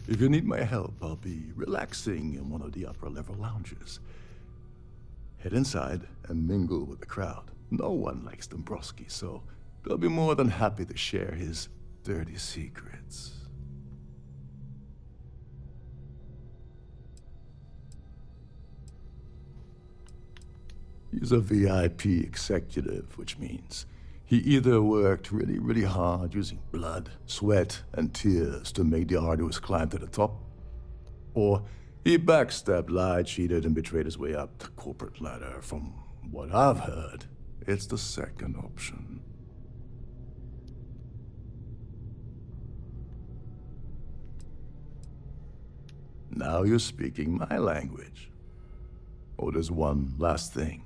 S15: If you need my help, I'll be relaxing in one of the upper-level lounges. Head inside and mingle with the crowd. No one likes Dombrowski, so they'll be more than happy to share his dirty secrets. He's a VIP executive, which means he either worked really, really hard using blood, sweat, and tears to make the arduous climb to the top, or he backstabbed, lied, cheated, and betrayed his way up the corporate ladder. From what I've heard, it's the second option. Now you're speaking my language. Oh, there's one last thing.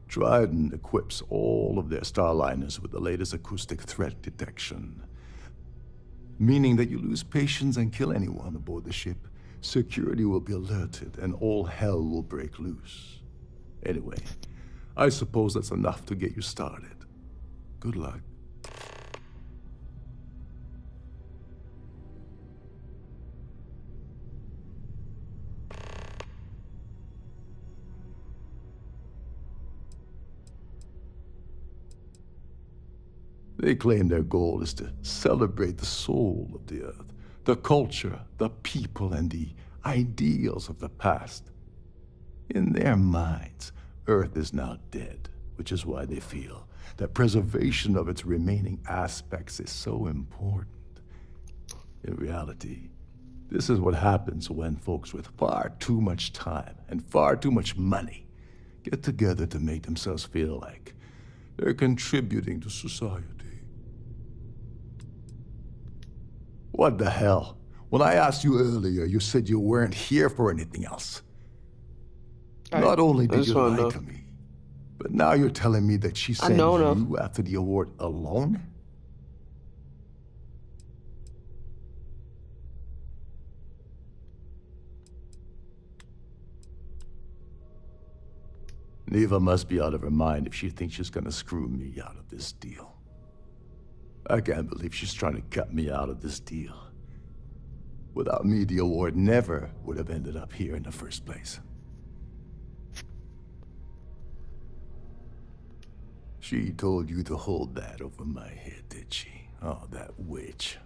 S15: Trident equips all of their starliners with the latest acoustic threat detection. Meaning that you lose patience and kill anyone aboard the ship, security will be alerted and all hell will break loose. Anyway, I suppose that's enough to get you started. Good luck. They claim their goal is to celebrate the soul of the Earth, the culture, the people, and the ideals of the past. In their minds, Earth is now dead, which is why they feel that preservation of its remaining aspects is so important. In reality, this is what happens when folks with far too much time and far too much money get together to make themselves feel like they're contributing to society. What the hell? When I asked you earlier, you said you weren't here for anything else. Not only did you lie to me, but now you're telling me that she sent you after the award alone? Neva must be out of her mind if she thinks she's gonna screw me out of this deal. I can't believe she's trying to cut me out of this deal. Without me, the award never would have ended up here in the first place. She told you to hold that over my head, did she? Oh, that witch.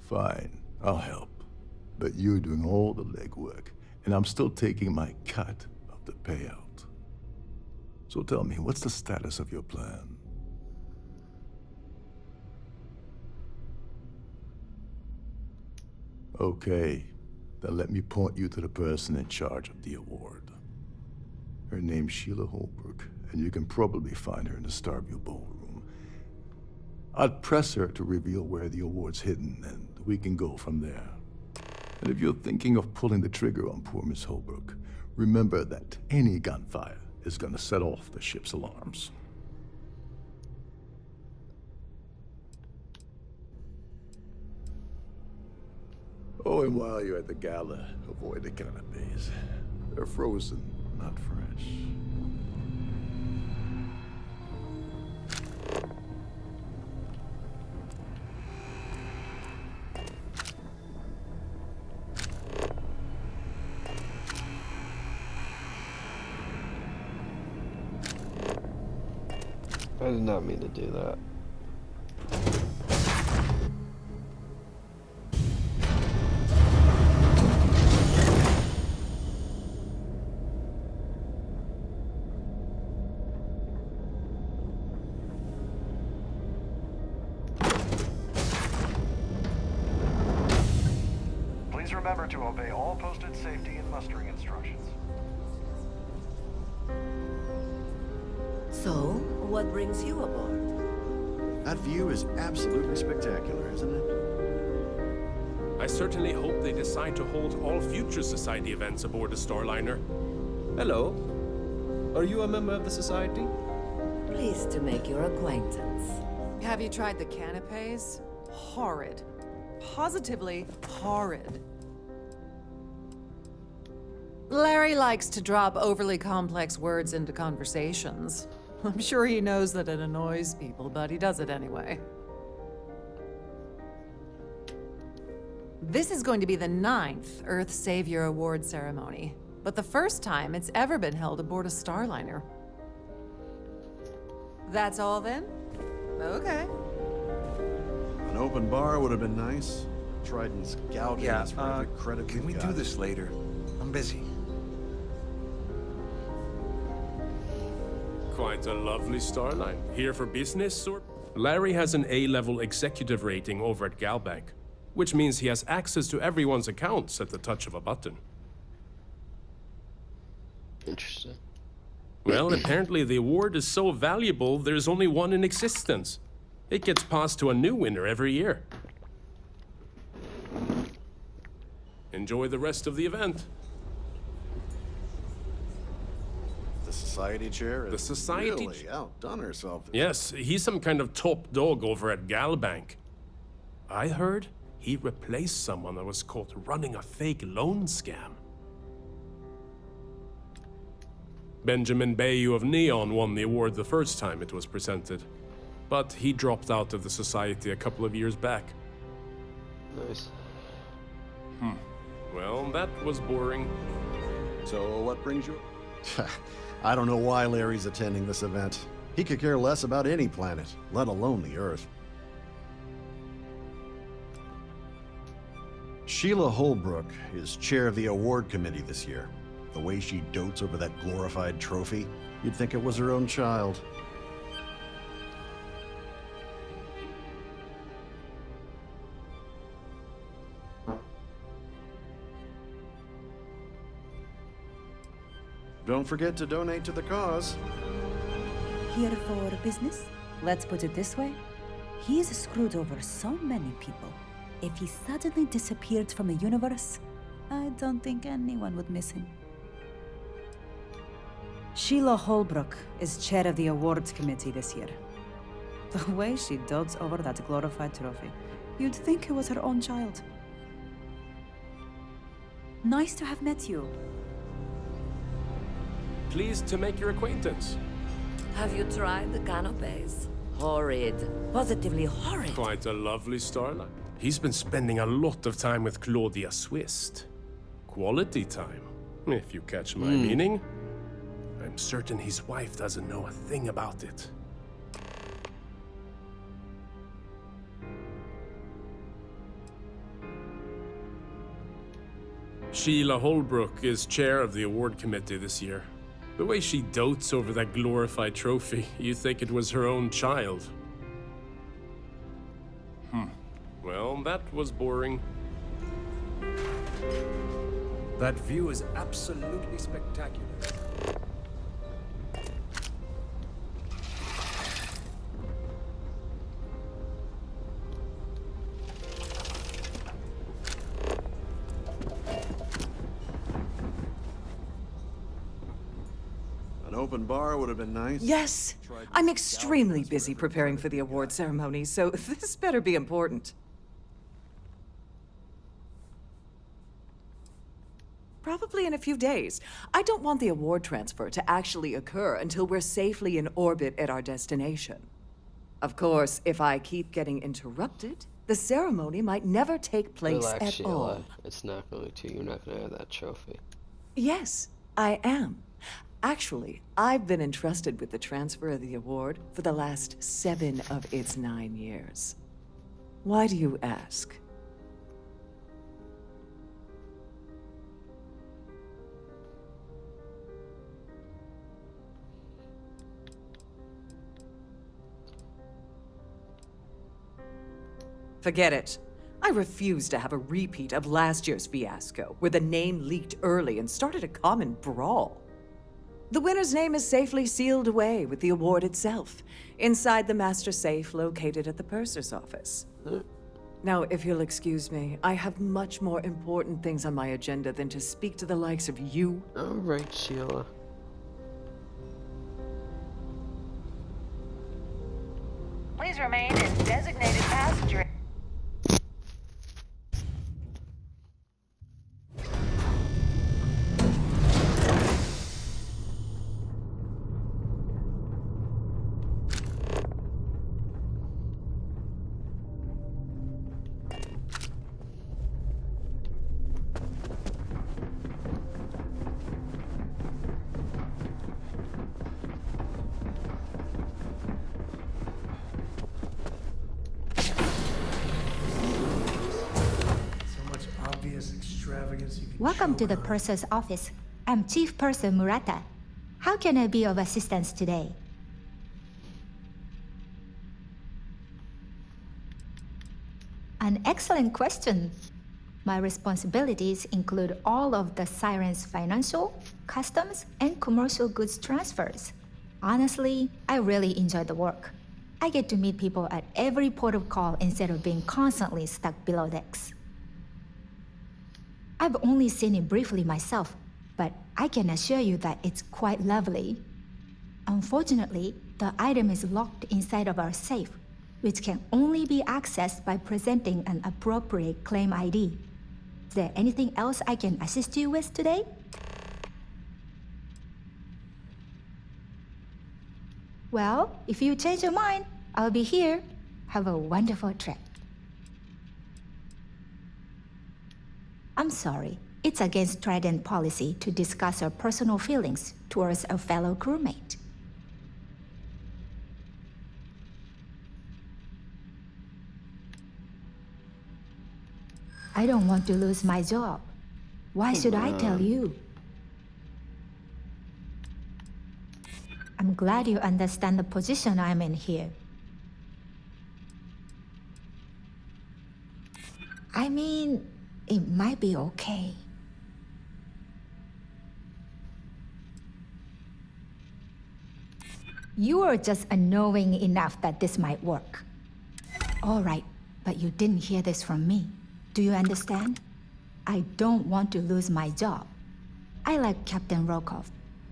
S15: Fine, I'll help. But you're doing all the legwork, and I'm still taking my cut of the payout. So tell me, what's the status of your plan? Okay, Then let me point you to the person in charge of the award. Her name's Sheila Holbrook, and you can probably find her in the Starfield ballroom. I'd press her to reveal where the award's hidden, and we can go from there. And if you're thinking of pulling the trigger on poor Miss Holbrook, remember that any gunfire is gonna set off the ship's alarms. Oh, and while you're at the gala, avoid the canapes. They're frozen, not fresh.
S1: I did not mean to do that.
S10: Please remember to obey all posted safety and mustering instructions.
S18: So, what brings you aboard?
S19: That view is absolutely spectacular, isn't it?
S20: I certainly hope they decide to hold all future Society events aboard the Starliner.
S12: Hello. Are you a member of the Society?
S18: Pleased to make your acquaintance.
S5: Have you tried the canapes? Horrid. Positively horrid. Larry likes to drop overly complex words into conversations. I'm sure he knows that it annoys people, but he does it anyway. This is going to be the 9th Earth Savior Award ceremony, but the first time it's ever been held aboard a Starliner. That's all then? Okay.
S19: An open bar would have been nice. Trident's gouging us for every credit
S10: Can we
S19: we've
S10: do
S19: got.
S10: this later? I'm busy.
S20: Quite a lovely Starline. Here for business, or? Larry has an A-level executive rating over at Galbank, which means he has access to everyone's accounts at the touch of a button.
S1: Interesting.
S20: Well, apparently the award is so valuable, there's only one in existence. It gets passed to a new winner every year. Enjoy the rest of the event.
S19: The Society chair
S20: The
S19: has
S20: Society
S19: really outdone herself.
S20: Yes, he's some kind of top dog over at Galbank. I heard he replaced someone that was caught running a fake loan scam. Benjamin Bayou of Neon won the award the first time it was presented, but he dropped out of the Society a couple of years back.
S1: Nice.
S20: Well, that was boring.
S19: So what brings you? I don't know why Larry's attending this event. He could care less about any planet, let alone the Earth. Sheila Holbrook is chair of the award committee this year. The way she dotes over that glorified trophy, you'd think it was her own child. Don't forget to donate to the cause.
S21: Here for business? Let's put it this way. He's screwed over so many people. If he suddenly disappeared from the universe, I don't think anyone would miss him. Sheila Holbrook is chair of the awards committee this year. The way she dotes over that glorified trophy, you'd think it was her own child. Nice to have met you.
S20: Pleased to make your acquaintance.
S18: Have you tried the canapes? Horrid. Positively horrid.
S20: Quite a lovely Starline. He's been spending a lot of time with Claudia Swist. Quality time, if you catch my meaning. I'm certain his wife doesn't know a thing about it. Sheila Holbrook is chair of the award committee this year. The way she dotes over that glorified trophy, you'd think it was her own child. Well, that was boring.
S10: That view is absolutely spectacular.
S19: An open bar would have been nice.
S8: Yes. I'm extremely busy preparing for the award ceremony, so this better be important. Probably in a few days. I don't want the award transfer to actually occur until we're safely in orbit at our destination. Of course, if I keep getting interrupted, the ceremony might never take place
S1: Relax,
S8: at
S1: Sheila.
S8: all.
S1: It's not going to. You're not going to have that trophy.
S8: Yes, I am. Actually, I've been entrusted with the transfer of the award for the last 7 of its 9 years. Why do you ask? Forget it. I refuse to have a repeat of last year's fiasco, where the name leaked early and started a common brawl. The winner's name is safely sealed away with the award itself, inside the master safe located at the purser's office. Now, if you'll excuse me, I have much more important things on my agenda than to speak to the likes of you.
S1: All right, Sheila.
S22: Please remain in designated passenger.
S23: Welcome to the purser's office. I'm Chief Purser Murata. How can I be of assistance today? An excellent question. My responsibilities include all of the Siren's financial, customs, and commercial goods transfers. Honestly, I really enjoy the work. I get to meet people at every port of call instead of being constantly stuck below decks. I've only seen it briefly myself, but I can assure you that it's quite lovely. Unfortunately, the item is locked inside of our safe, which can only be accessed by presenting an appropriate claim ID. Is there anything else I can assist you with today? Well, if you change your mind, I'll be here. Have a wonderful trip. I'm sorry. It's against Trident policy to discuss our personal feelings towards a fellow crewmate. I don't want to lose my job. Why should I tell you? I'm glad you understand the position I'm in here. I mean, it might be okay. You are just annoying enough that this might work. All right, but you didn't hear this from me. Do you understand? I don't want to lose my job. I like Captain Rokov,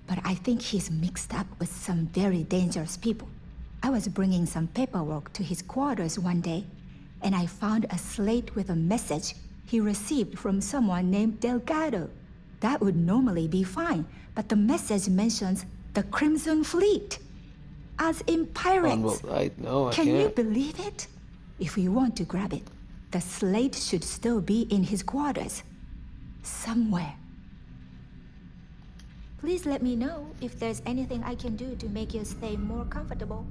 S23: but I think he's mixed up with some very dangerous people. I was bringing some paperwork to his quarters one day, and I found a slate with a message he received from someone named Delgado. That would normally be fine, but the message mentions the Crimson Fleet, as in pirates.
S1: I can't.
S23: Can you believe it? If we want to grab it, the slate should still be in his quarters. Somewhere. Please let me know if there's anything I can do to make your stay more comfortable.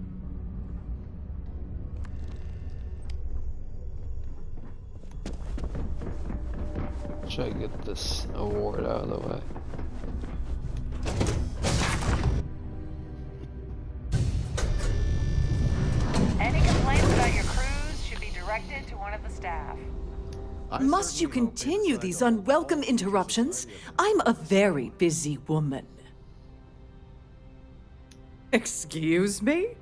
S1: Try to get this award out of the way.
S22: Any complaints about your cruise should be directed to one of the staff.
S8: Must you continue these unwelcome interruptions? I'm a very busy woman. Excuse me?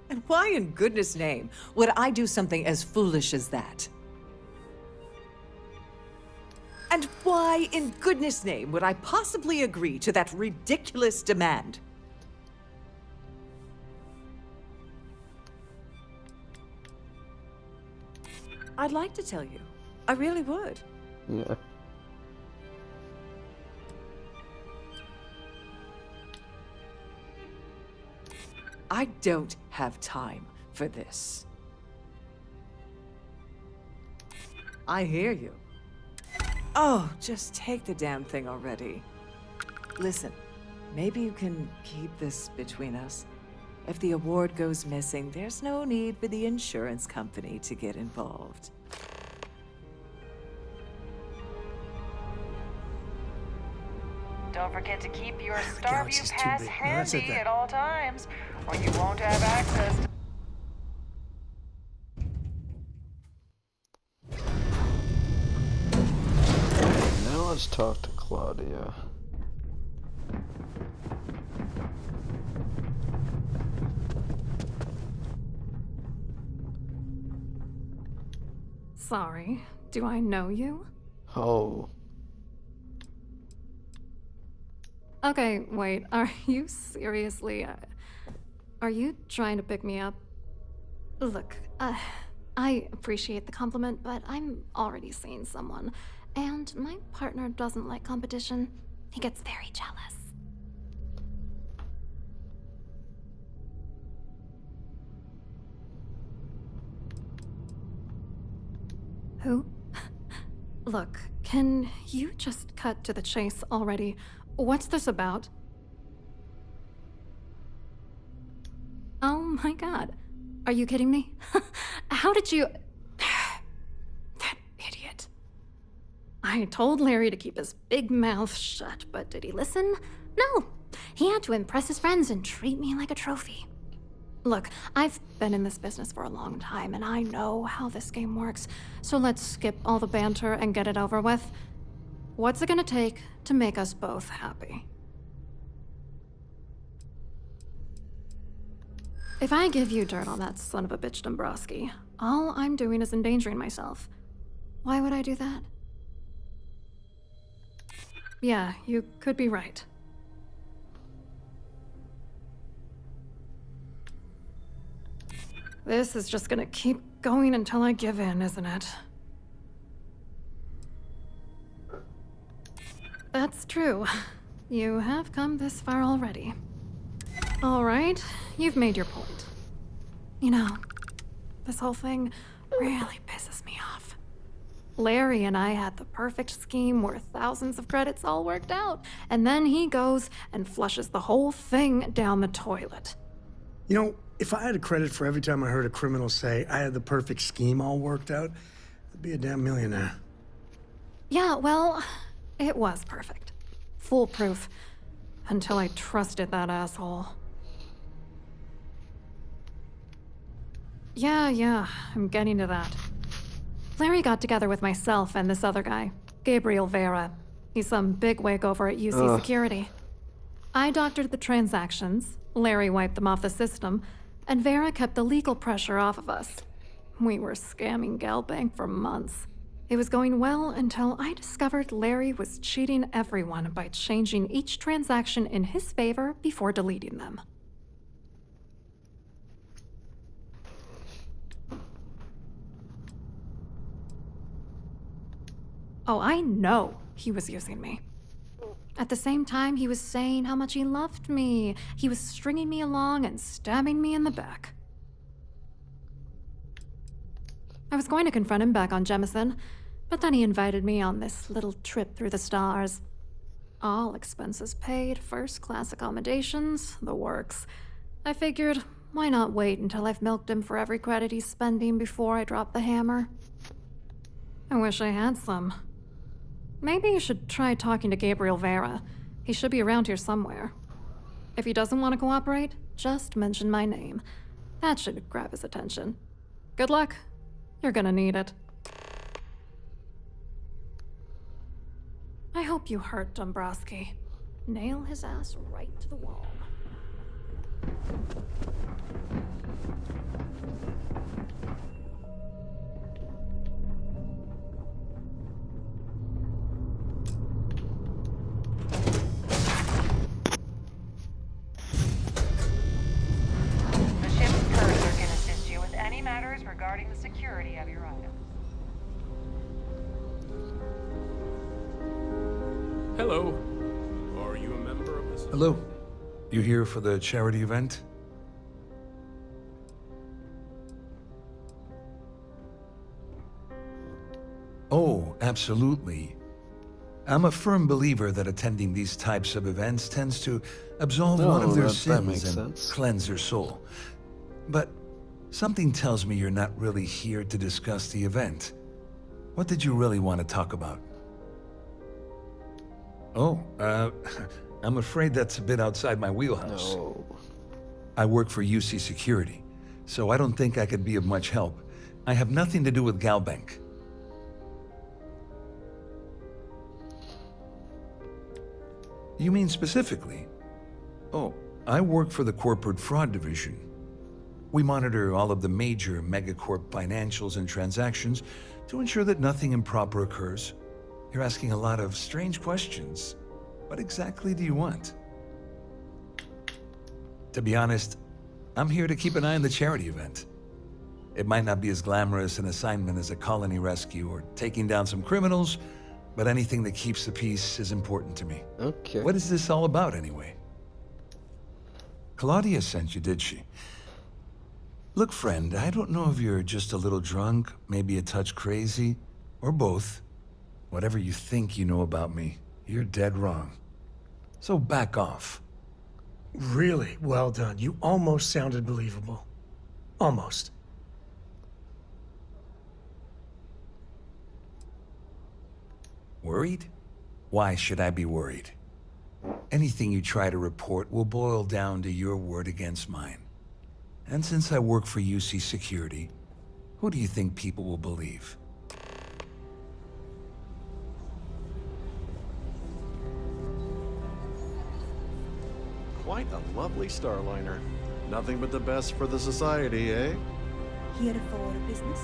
S8: And why in goodness name would I do something as foolish as that? And why in goodness name would I possibly agree to that ridiculous demand? I'd like to tell you. I really would.
S1: Yeah.
S8: I don't have time for this. I hear you. Oh, just take the damn thing already. Listen, maybe you can keep this between us. If the award goes missing, there's no need for the insurance company to get involved.
S22: Don't forget to keep your
S14: galaxy's
S22: Starview
S14: too
S22: pass
S14: big. No, that's it
S22: handy
S14: then.
S22: at all times, or you won't have access to...
S1: Now let's talk to Claudia.
S2: Sorry, do I know you?
S1: Oh.
S2: Okay, wait, are you seriously, are you trying to pick me up? Look, I appreciate the compliment, but I'm already seeing someone, and my partner doesn't like competition. He gets very jealous. Who? Look, can you just cut to the chase already? What's this about? Oh my god. Are you kidding me? How did you... That idiot. I told Larry to keep his big mouth shut, but did he listen? No. He had to impress his friends and treat me like a trophy. Look, I've been in this business for a long time, and I know how this game works, so let's skip all the banter and get it over with. What's it gonna take to make us both happy? If I give you dirt on that son of a bitch Dombrowski, all I'm doing is endangering myself. Why would I do that? Yeah, you could be right. This is just gonna keep going until I give in, isn't it? That's true. You have come this far already. All right, you've made your point. You know, this whole thing really pisses me off. Larry and I had the perfect scheme where thousands of credits all worked out, and then he goes and flushes the whole thing down the toilet.
S14: You know, if I had a credit for every time I heard a criminal say I had the perfect scheme all worked out, I'd be a damn millionaire.
S2: Yeah, well, it was perfect. Foolproof. Until I trusted that asshole. Yeah, I'm getting to that. Larry got together with myself and this other guy, Gabriel Vera. He's some bigwig over at UC Security. I doctored the transactions, Larry wiped them off the system, and Vera kept the legal pressure off of us. We were scamming Galbank for months. It was going well until I discovered Larry was cheating everyone by changing each transaction in his favor before deleting them. Oh, I know he was using me. At the same time, he was saying how much he loved me. He was stringing me along and stabbing me in the back. I was going to confront him back on Jemison, but then he invited me on this little trip through the stars. All expenses paid, first-class accommodations, the works. I figured, why not wait until I've milked him for every credit he's spending before I drop the hammer? I wish I had some. Maybe you should try talking to Gabriel Vera. He should be around here somewhere. If he doesn't want to cooperate, just mention my name. That should grab his attention. Good luck. You're gonna need it. hope you hurt Dombrowski. Nail his ass right to the wall.
S22: The ship's purser can assist you with any matters regarding the security of your items.
S20: Hello. Are you a member of this?
S3: Hello. You here for the charity event? Oh, absolutely. I'm a firm believer that attending these types of events tends to absolve one of their sins and cleanse their soul. But something tells me you're not really here to discuss the event. What did you really want to talk about? Oh, I'm afraid that's a bit outside my wheelhouse.
S1: No.
S3: I work for UC Security, so I don't think I could be of much help. I have nothing to do with Galbank. You mean specifically? Oh, I work for the Corporate Fraud Division. We monitor all of the major megacorp financials and transactions to ensure that nothing improper occurs. You're asking a lot of strange questions. What exactly do you want? To be honest, I'm here to keep an eye on the charity event. It might not be as glamorous an assignment as a colony rescue or taking down some criminals, but anything that keeps the peace is important to me.
S1: Okay.
S3: What is this all about, anyway? Claudia sent you, did she? Look, friend, I don't know if you're just a little drunk, maybe a touch crazy, or both. Whatever you think you know about me, you're dead wrong. So back off.
S14: Really well done. You almost sounded believable. Almost.
S3: Worried? Why should I be worried? Anything you try to report will boil down to your word against mine. And since I work for UC Security, who do you think people will believe?
S19: Quite a lovely Starliner. Nothing but the best for the society, eh?
S21: Here for business?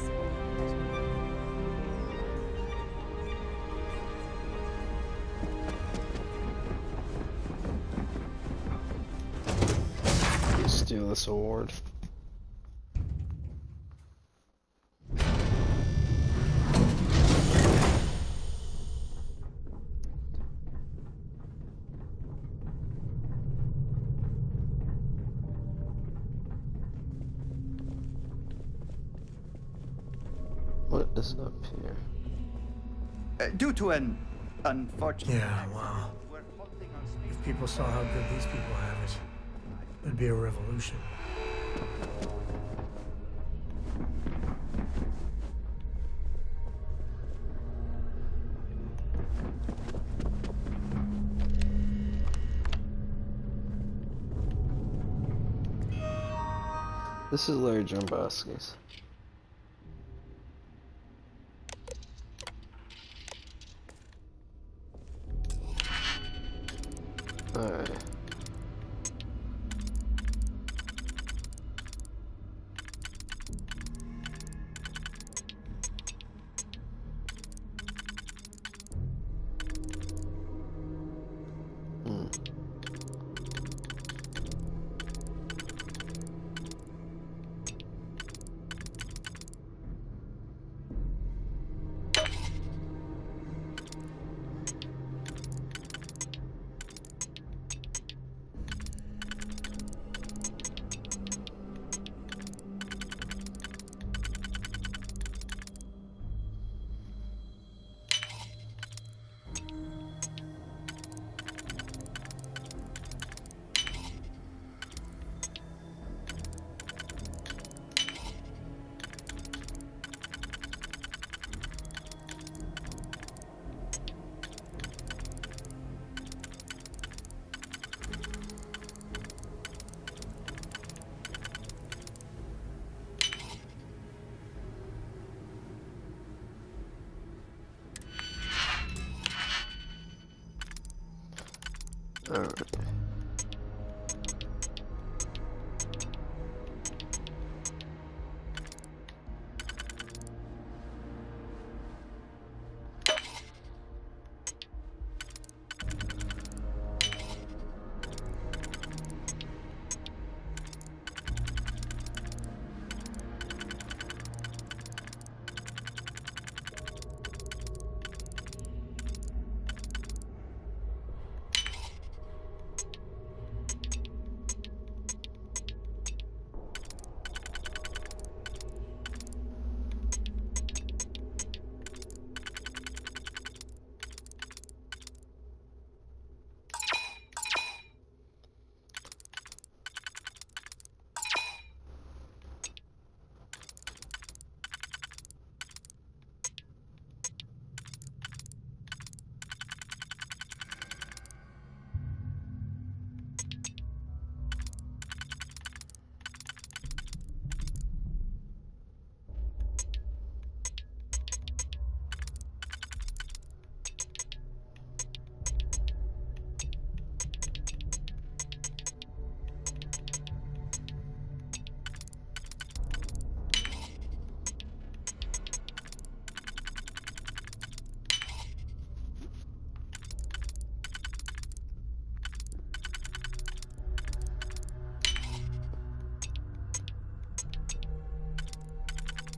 S1: You steal this award. What is up here?
S4: Due to an unfortunate...
S14: Yeah, wow. If people saw how good these people have it, it'd be a revolution.
S1: This is Larry Dombrowski's. Alright.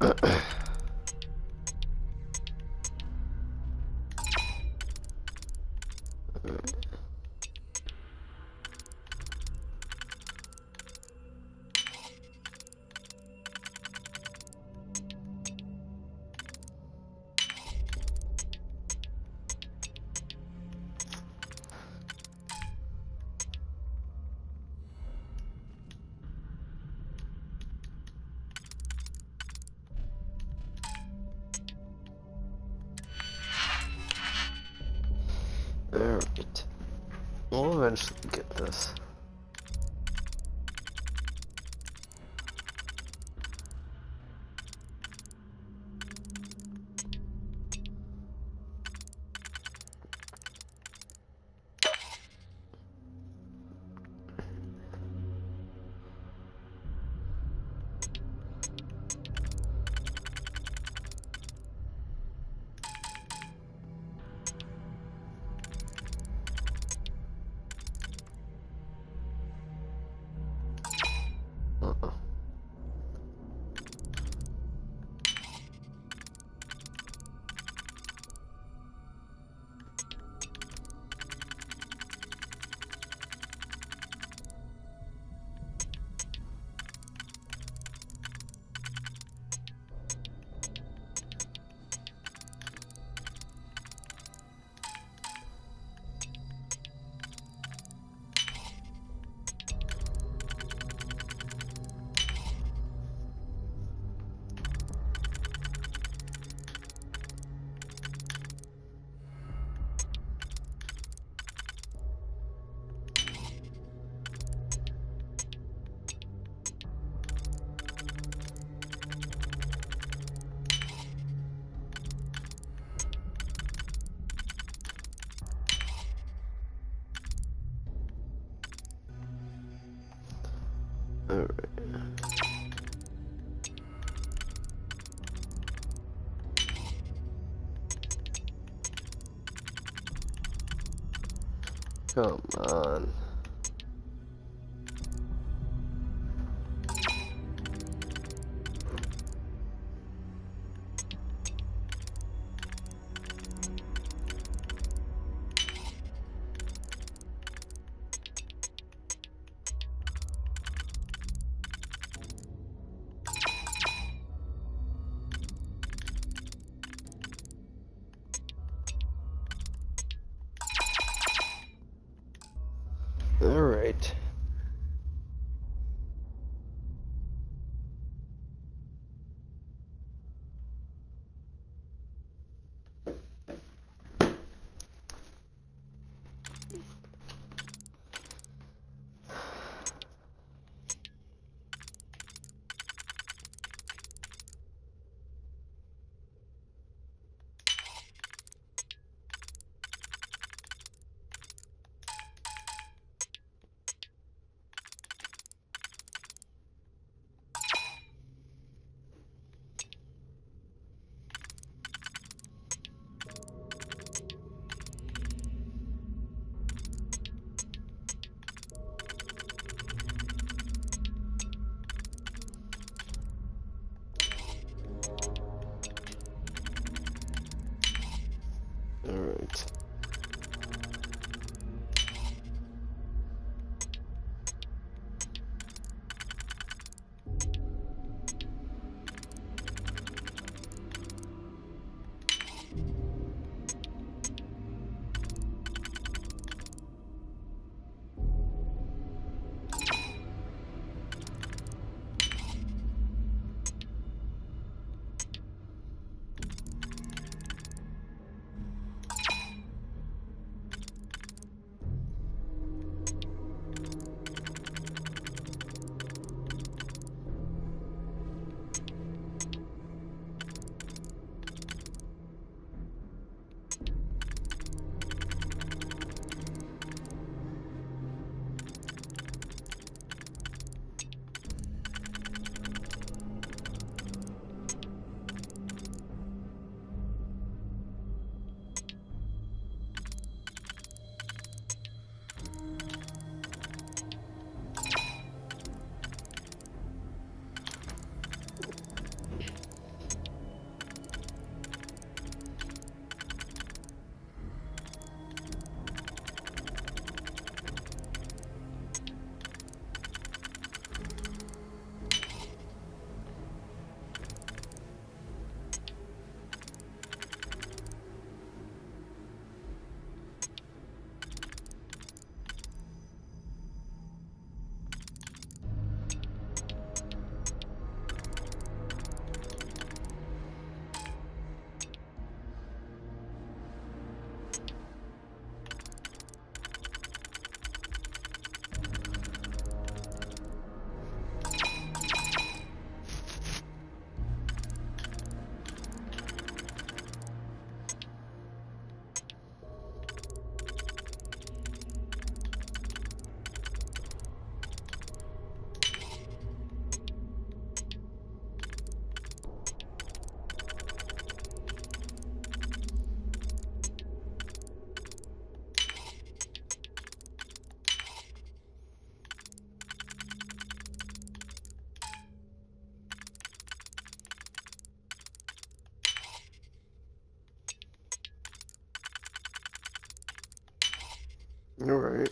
S1: Alright. We'll eventually get this. Alright. Come on. All right. All right. Alright.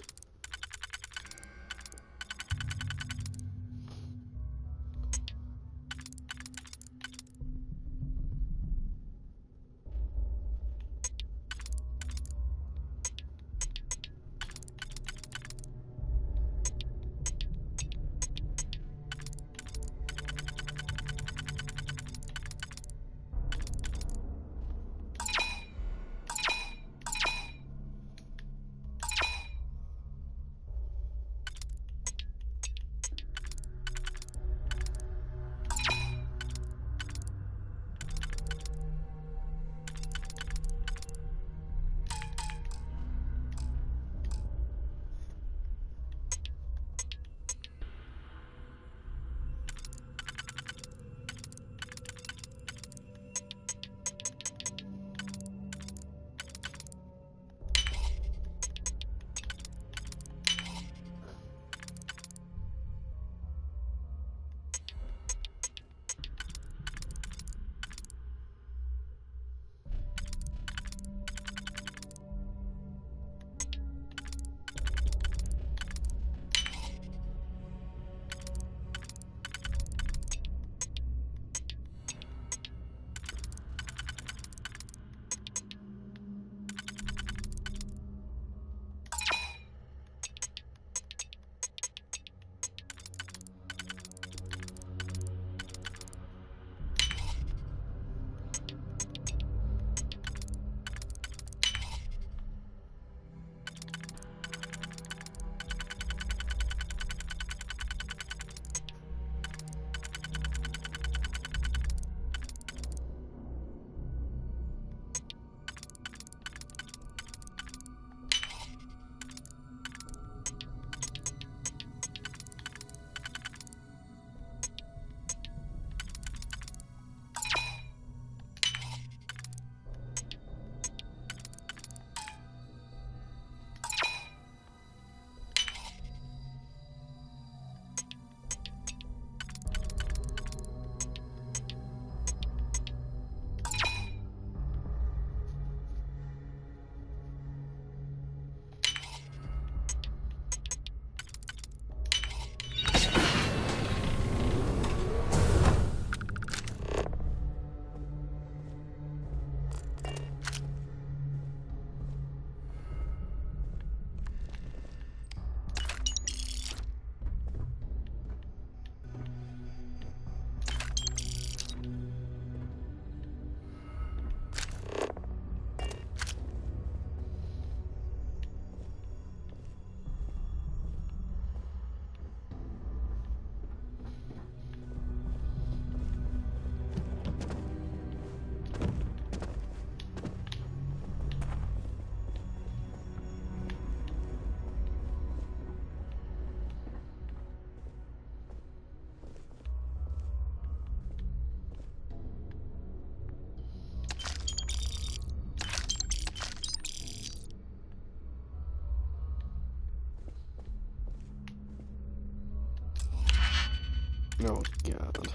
S1: Oh, God.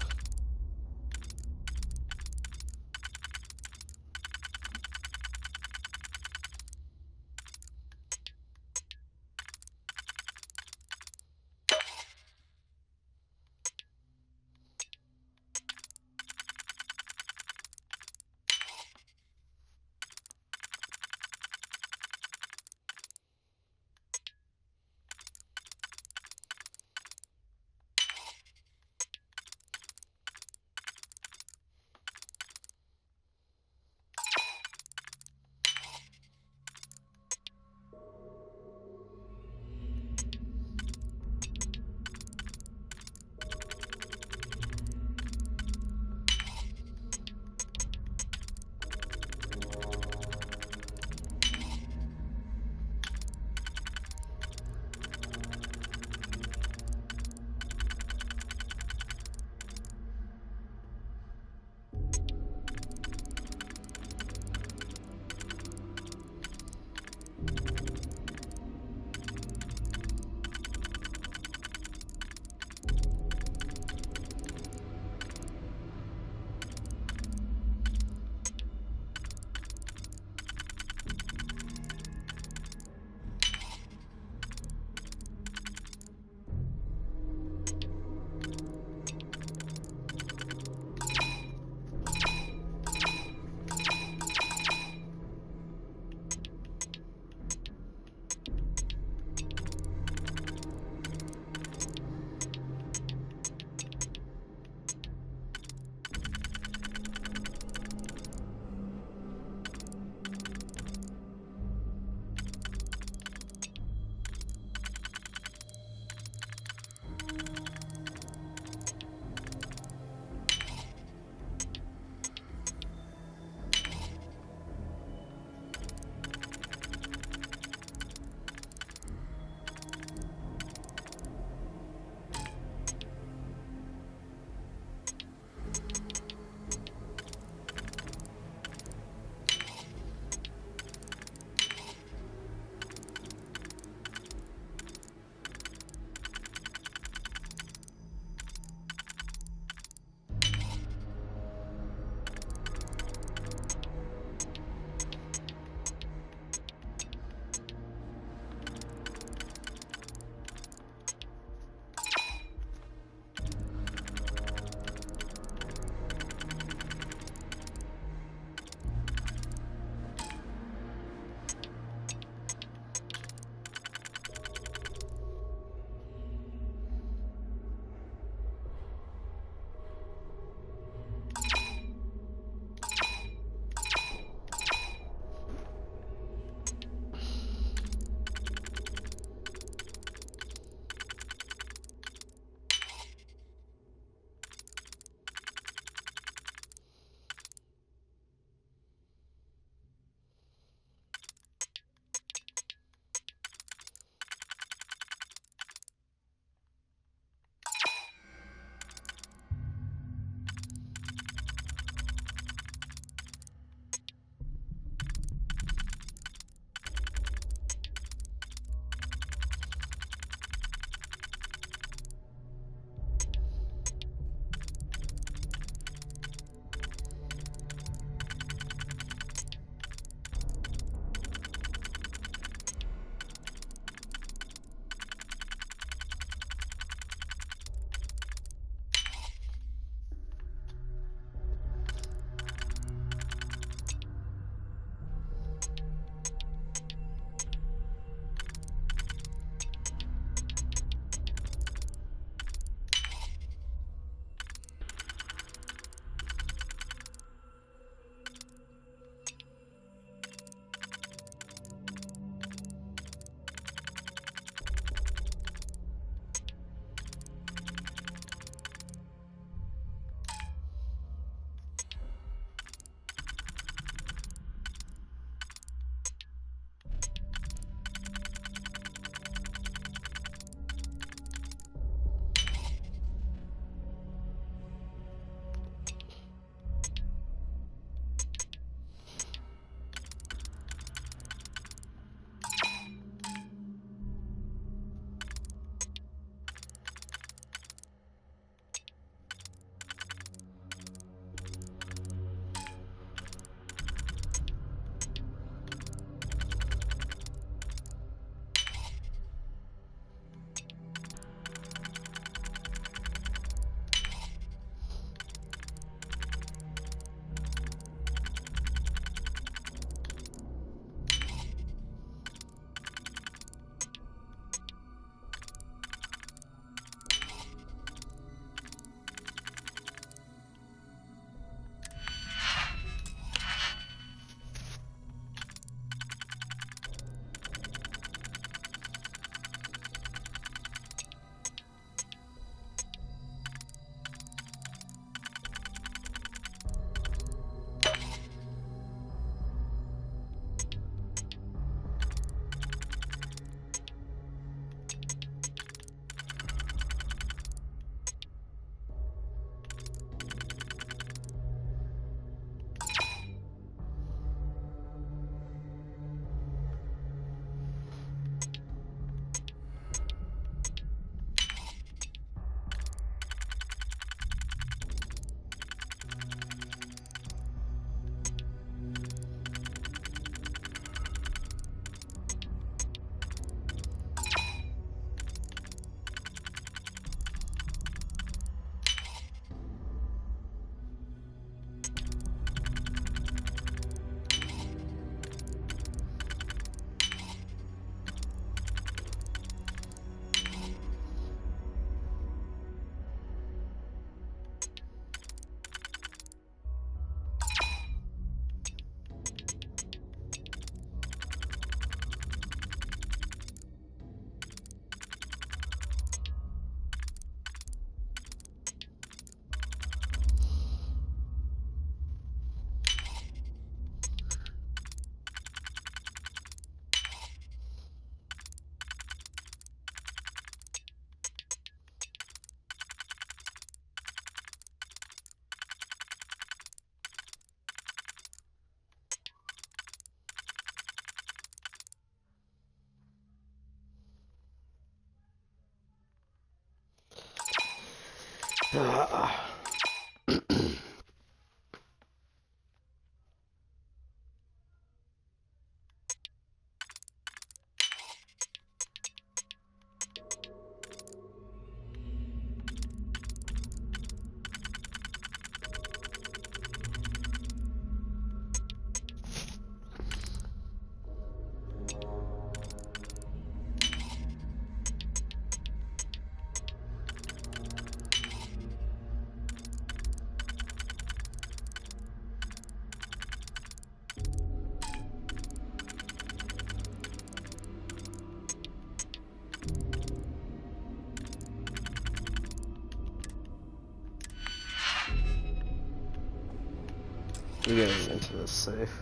S1: We're getting into the safe.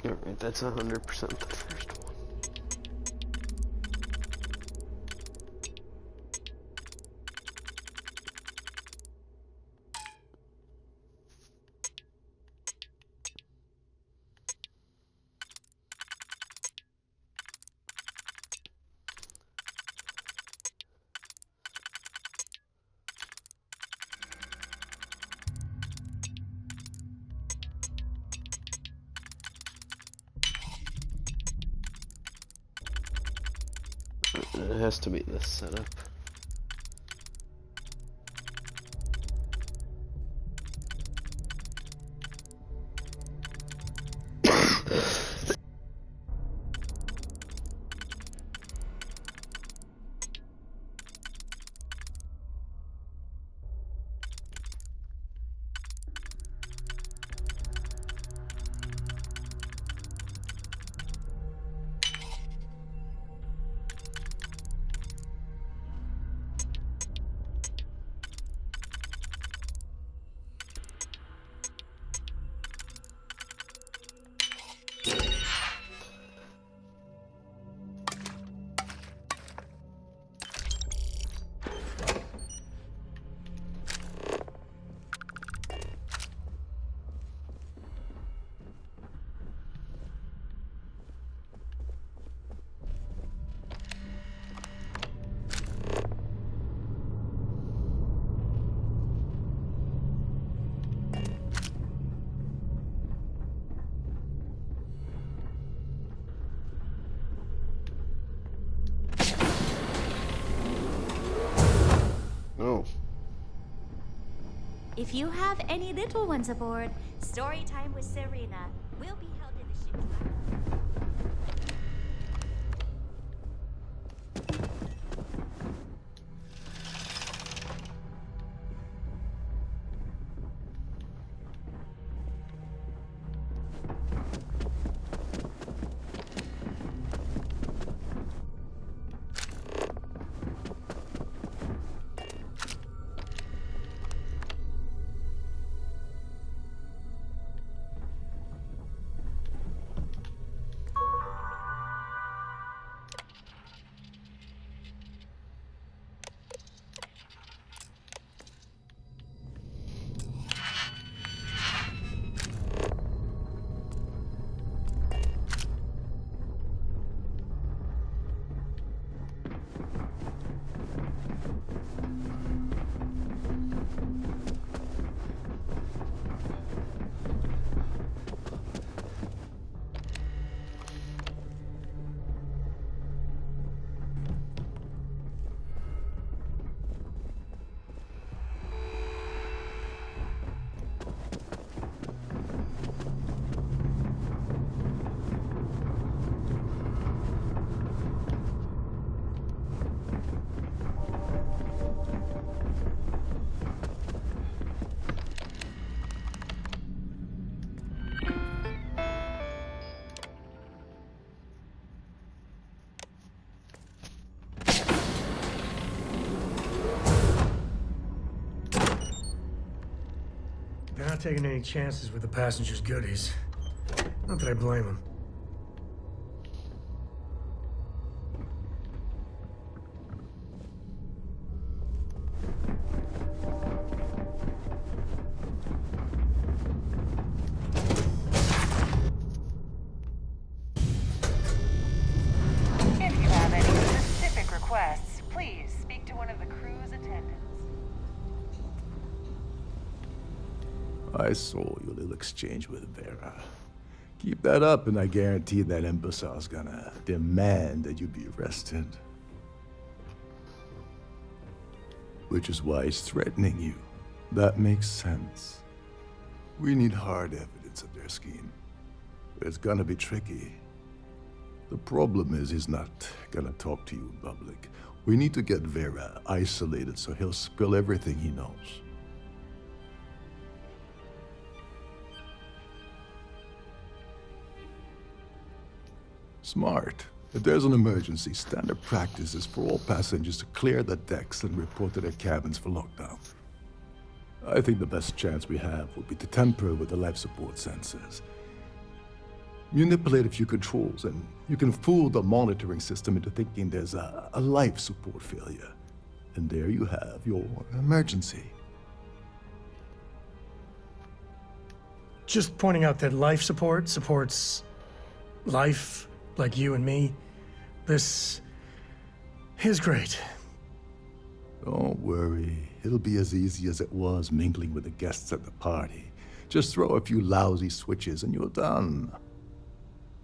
S1: Alright, that's 100% the first one. It has to be this setup. Oh.
S6: If you have any little ones aboard, story time with Serena will be held in the ship's
S14: They're not taking any chances with the passengers' goodies. Not that I blame them.
S22: If you have any specific requests, please speak to one of the crew's attendants.
S15: I saw your little exchange with Vera. Keep that up, and I guarantee that imbecile's gonna demand that you be arrested. Which is why he's threatening you. That makes sense. We need hard evidence of their scheme. It's gonna be tricky. The problem is he's not gonna talk to you in public. We need to get Vera isolated so he'll spill everything he knows. Smart. If there's an emergency, standard practice is for all passengers to clear the decks and report to their cabins for lockdown. I think the best chance we have would be to tamper with the life support sensors. Manipulate a few controls, and you can fool the monitoring system into thinking there's a life support failure. And there you have your emergency.
S14: Just pointing out that life support supports life, like you and me. This is great.
S15: Don't worry. It'll be as easy as it was mingling with the guests at the party. Just throw a few lousy switches and you're done.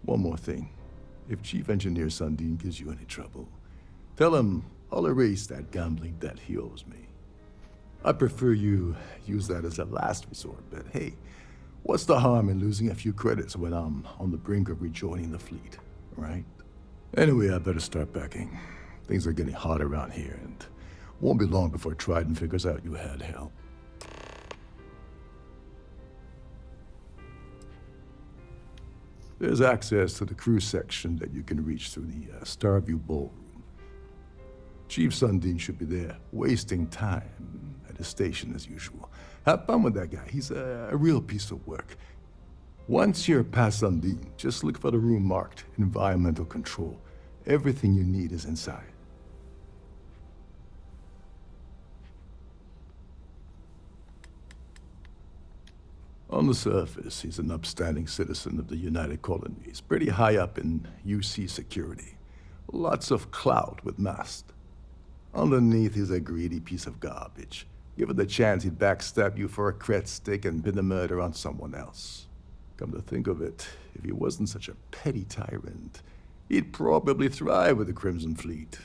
S15: One more thing. If Chief Engineer Sundin gives you any trouble, tell him I'll erase that gambling debt he owes me. I prefer you use that as a last resort, but hey, what's the harm in losing a few credits when I'm on the brink of rejoining the fleet, right? Anyway, I better start packing. Things are getting hot around here, and won't be long before Trident figures out you had help. There's access to the crew section that you can reach through the Starview Ballroom. Chief Sundin should be there, wasting time at his station as usual. Have fun with that guy. He's a real piece of work. Once you're past Sundin, just look for the room marked Environmental Control. Everything you need is inside. On the surface, he's an upstanding citizen of the United Colonies, pretty high up in UC security. Lots of clout with Mast. Underneath, he's a greedy piece of garbage. Given the chance, he'd backstab you for a cret stick and pin the murder on someone else. Come to think of it, if he wasn't such a petty tyrant, he'd probably thrive with the Crimson Fleet.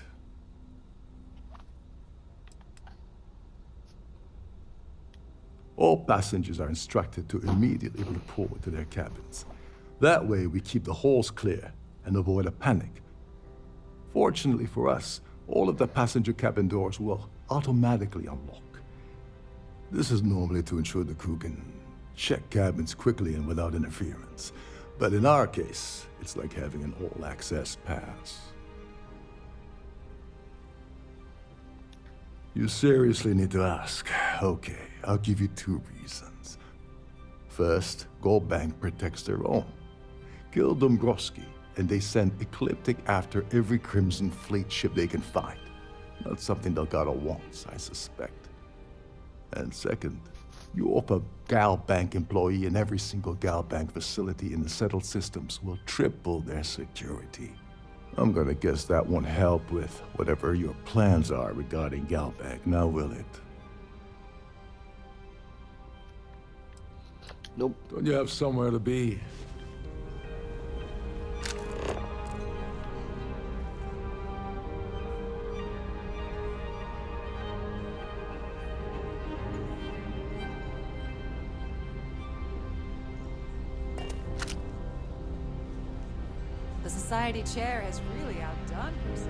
S15: All passengers are instructed to immediately report to their cabins. That way, we keep the halls clear and avoid a panic. Fortunately for us, all of the passenger cabin doors will automatically unlock. This is normally to ensure the crew can check cabins quickly and without interference. But in our case, it's like having an all-access pass. You seriously need to ask. Okay, I'll give you 2 reasons. First, Gold Bank protects their own. Kill Dombrowski, and they send Ecliptic after every Crimson Fleet ship they can find. Not something Delgado wants, I suspect. And second, you offer Gal Bank employee in every single Gal Bank facility in the settled systems will triple their security. I'm gonna guess that won't help with whatever your plans are regarding Gal Bank, now will it?
S1: Nope.
S3: Don't you have somewhere to be?
S5: The Society Chair has really outdone herself.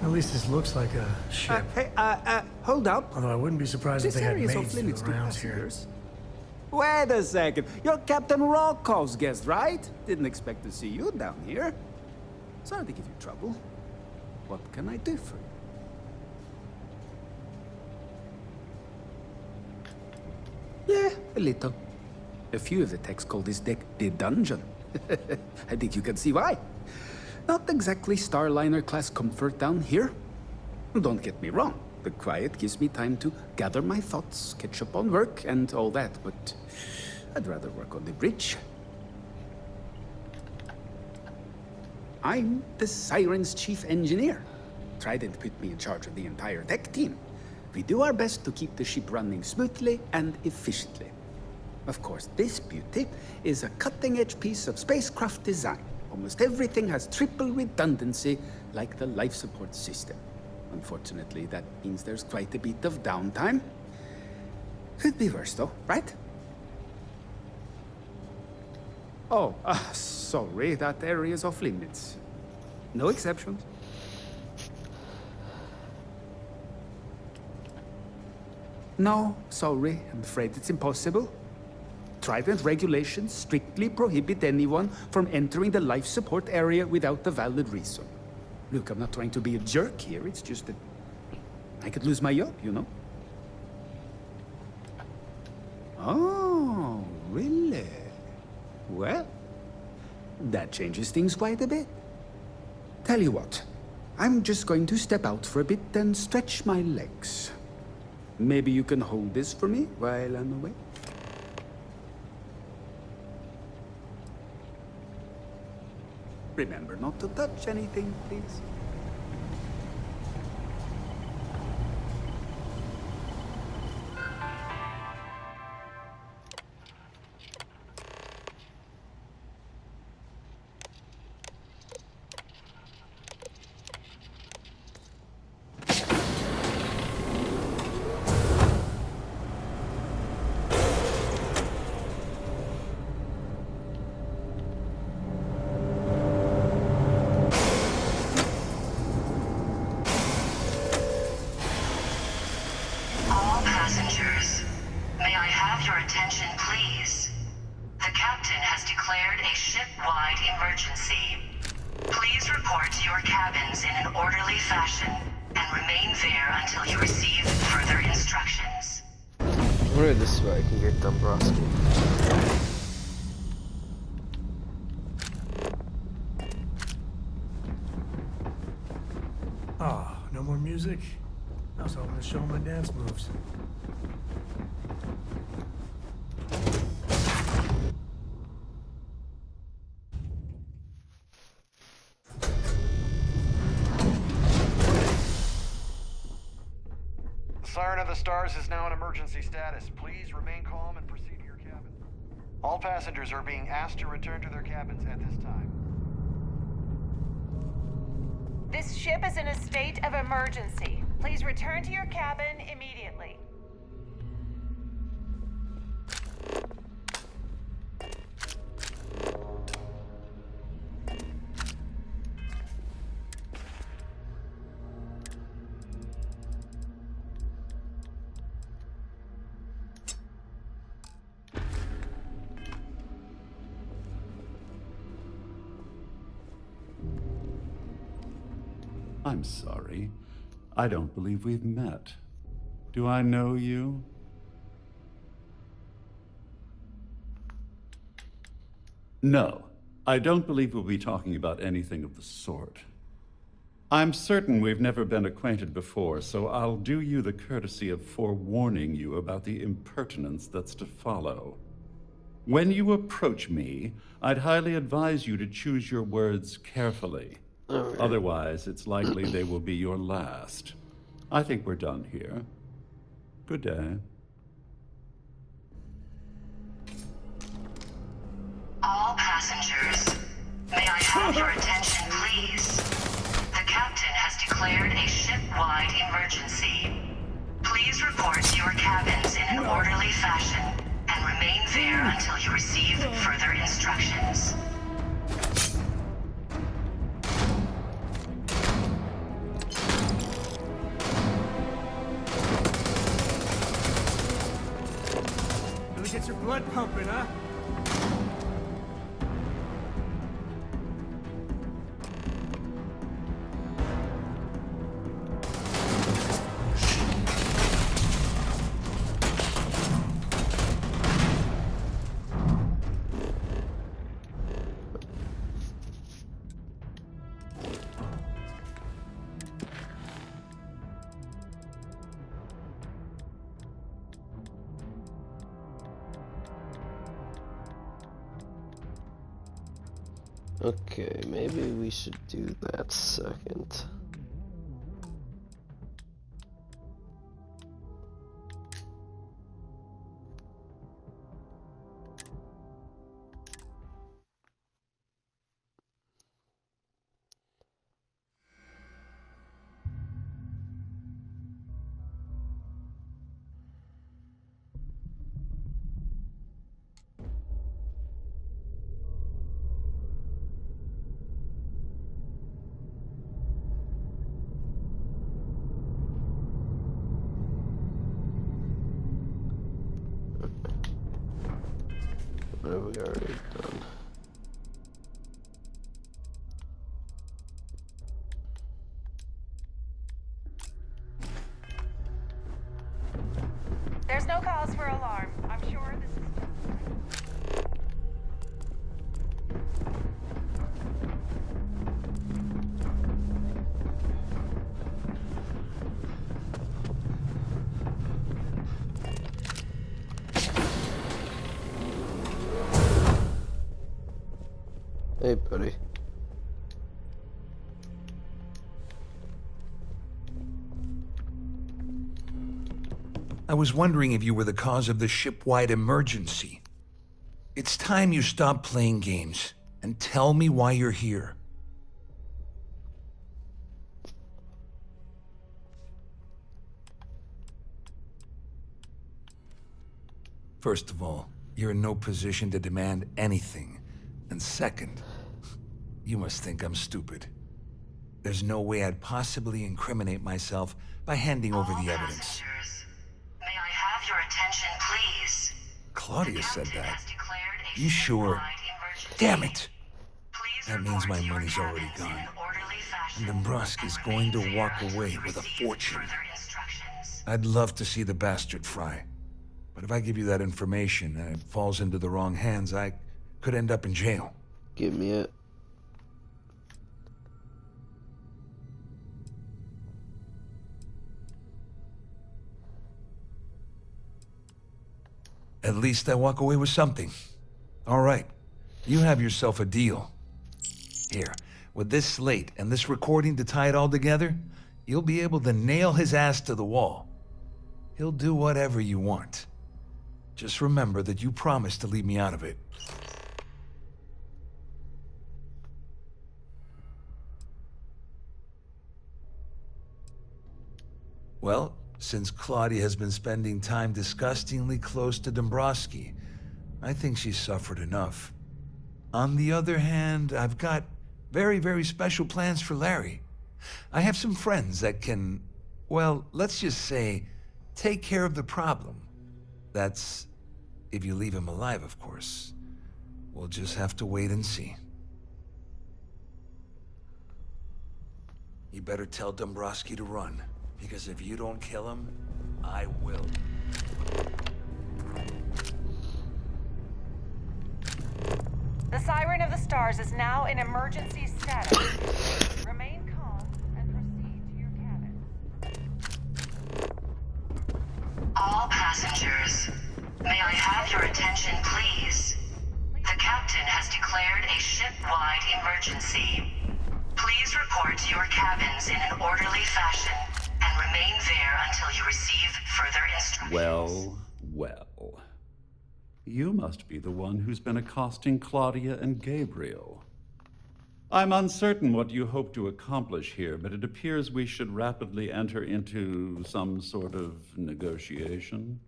S14: At least this looks like a ship.
S10: Hey, hold up.
S14: Although I wouldn't be surprised if
S10: This
S14: they had
S10: area is
S14: maids
S10: off
S14: in
S10: limits
S14: the
S10: to
S14: rounds here.
S10: passengers. Wait a second. You're Captain Rocco's guest, right? Didn't expect to see you down here. Sorry to give you trouble. What can I do for you? Yeah, a little. A few of the techs call this deck the dungeon. I think you can see why. Not exactly Starliner-class comfort down here. Don't get me wrong. The quiet gives me time to gather my thoughts, catch up on work, and all that, but I'd rather work on the bridge. I'm the Siren's chief engineer. Trident put me in charge of the entire tech team. We do our best to keep the ship running smoothly and efficiently. Of course, this beauty is a cutting-edge piece of spacecraft design. Almost everything has triple redundancy, like the life support system. Unfortunately, that means there's quite a bit of downtime. Could be worse, though, right? Oh, sorry, that area is off limits. No exceptions. No, sorry, I'm afraid it's impossible. Trident regulations strictly prohibit anyone from entering the life support area without a valid reason. Look, I'm not trying to be a jerk here, it's just that I could lose my job, you know? Oh, really? Well, that changes things quite a bit. Tell you what, I'm just going to step out for a bit and stretch my legs. Maybe you can hold this for me while I'm away? Remember not to touch anything, please.
S22: All passengers, may I have your attention, please? The captain has declared a ship-wide emergency. Please report to your cabins in an orderly fashion and remain there until you receive further instructions.
S1: Where this way I can get Dombrowski.
S14: Oh, no more music? I was hoping to show my dance moves.
S7: Siren of the Stars is now in emergency status. Please remain calm and proceed to your cabin. All passengers are being asked to return to their cabins at this time.
S22: This ship is in a state of emergency. Please return to your cabin immediately.
S11: I'm sorry. I don't believe we've met. Do I know you? No, I don't believe we'll be talking about anything of the sort. I'm certain we've never been acquainted before, so I'll do you the courtesy of forewarning you about the impertinence that's to follow. When you approach me, I'd highly advise you to choose your words carefully. Otherwise, it's likely they will be your last. I think we're done here. Good day.
S22: All passengers, may I have your attention, please? The captain has declared a ship-wide emergency. Please report to your cabins in an orderly fashion and remain there until you receive further instructions.
S17: Blood pumping, huh?
S1: Okay, maybe we should do that second. What have we already done?
S9: There's no cause for alarm. I'm sure this is
S1: Hey, buddy.
S3: I was wondering if you were the cause of the ship-wide emergency. It's time you stop playing games and tell me why you're here. First of all, you're in no position to demand anything. And second, you must think I'm stupid. There's no way I'd possibly incriminate myself by handing over the evidence.
S22: May I have your attention, please?
S3: Claudia said that. You sure? Damn it! That means my money's already gone. And Dombrowski's going to walk away with a fortune. I'd love to see the bastard fry. But if I give you that information and it falls into the wrong hands, I could end up in jail.
S1: Give me it.
S3: At least I walk away with something. All right, you have yourself a deal. Here, with this slate and this recording to tie it all together, you'll be able to nail his ass to the wall. He'll do whatever you want. Just remember that you promised to leave me out of it. Well, since Claudia has been spending time disgustingly close to Dombrowski, I think she's suffered enough. On the other hand, I've got very, very special plans for Larry. I have some friends that can, well, let's just say, take care of the problem. That's if you leave him alive, of course. We'll just have to wait and see. You better tell Dombrowski to run, because if you don't kill him, I will.
S9: The Siren of the Stars is now in emergency status. Remain calm and proceed to your cabin.
S22: All passengers, may I have your attention, please? The captain has declared a ship-wide emergency. Please report to your cabins in an orderly fashion and remain there until you receive further instructions.
S11: Well, well. You must be the one who's been accosting Claudia and Gabriel. I'm uncertain what you hope to accomplish here, but it appears we should rapidly enter into some sort of negotiation.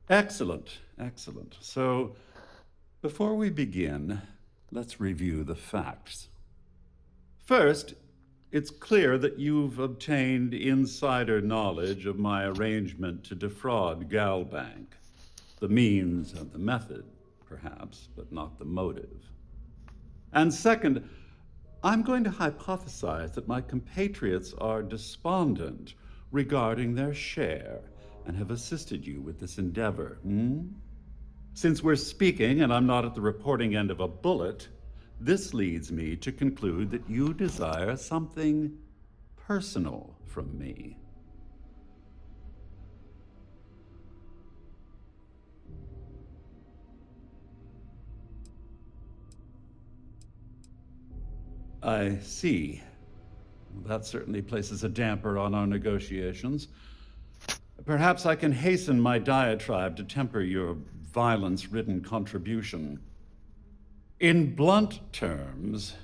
S11: Excellent, excellent. So, before we begin, let's review the facts. First, It's clear that you've obtained insider knowledge of my arrangement to defraud Galbank. The means and the method, perhaps, but not the motive. And second, I'm going to hypothesize that my compatriots are despondent regarding their share and have assisted you with this endeavor. Since we're speaking and I'm not at the reporting end of a bullet, this leads me to conclude that you desire something personal from me. I see. That certainly places a damper on our negotiations. Perhaps I can hasten my diatribe to temper your violence-ridden contribution. In blunt terms,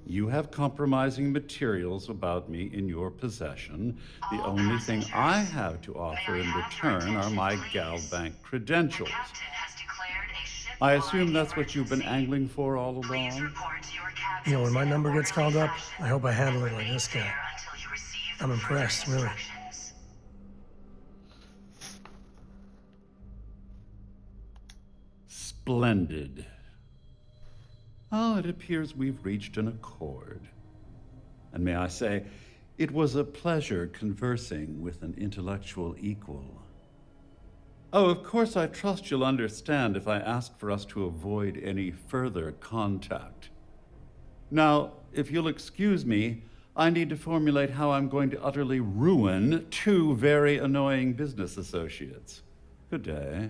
S11: you have compromising materials about me in your possession. The only thing I have to offer in return are my Galbank credentials. I assume that's what you've been angling for all along?
S14: You know, when my number gets called up, I hope I handle it like this guy. I'm impressed, really.
S11: Splendid. Oh, it appears we've reached an accord. And may I say, it was a pleasure conversing with an intellectual equal. Oh, of course, I trust you'll understand if I ask for us to avoid any further contact. Now, if you'll excuse me, I need to formulate how I'm going to utterly ruin two very annoying business associates. Good day.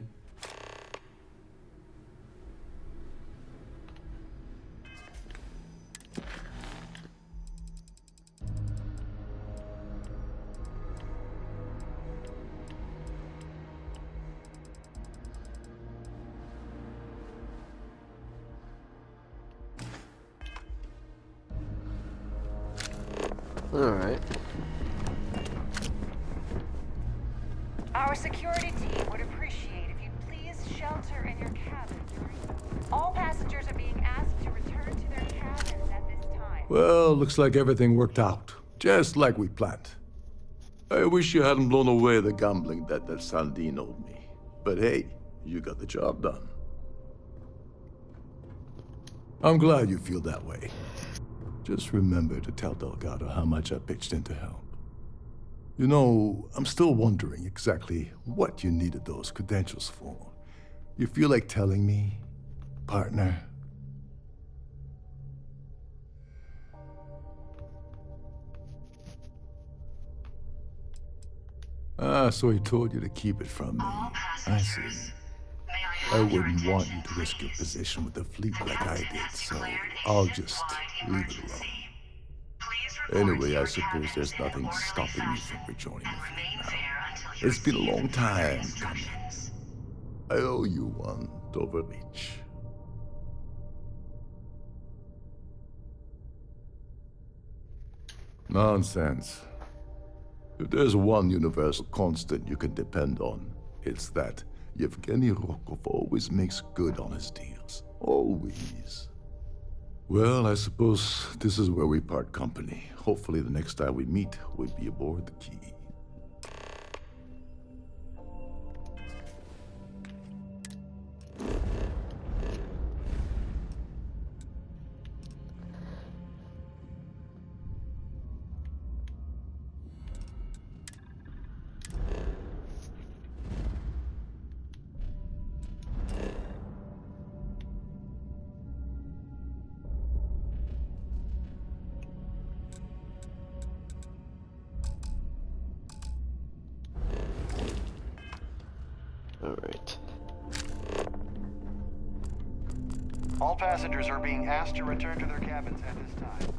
S1: Alright.
S9: Our security team would appreciate if you'd please shelter in your cabin. All passengers are being asked to return to their cabins at this time.
S15: Well, looks like everything worked out, just like we planned. I wish you hadn't blown away the gambling debt that Sandine owed me. But hey, you got the job done. I'm glad you feel that way. Just remember to tell Delgado how much I pitched in to help. You know, I'm still wondering exactly what you needed those credentials for. You feel like telling me, partner? Ah, so he told you to keep it from me. I see. I wouldn't want you to risk your position with the fleet like I did, so I'll just leave it alone. Anyway, I suppose there's nothing stopping you from rejoining the fleet now. It's been a long time coming. I owe you one, Doverbeach. Nonsense. If there's one universal constant you can depend on, it's that Yevgeny Rokov always makes good on his deals. Always. Well, I suppose this is where we part company. Hopefully the next time we meet, we'll be aboard the Key.
S1: Alright.
S7: All passengers are being asked to return to their cabins at this time.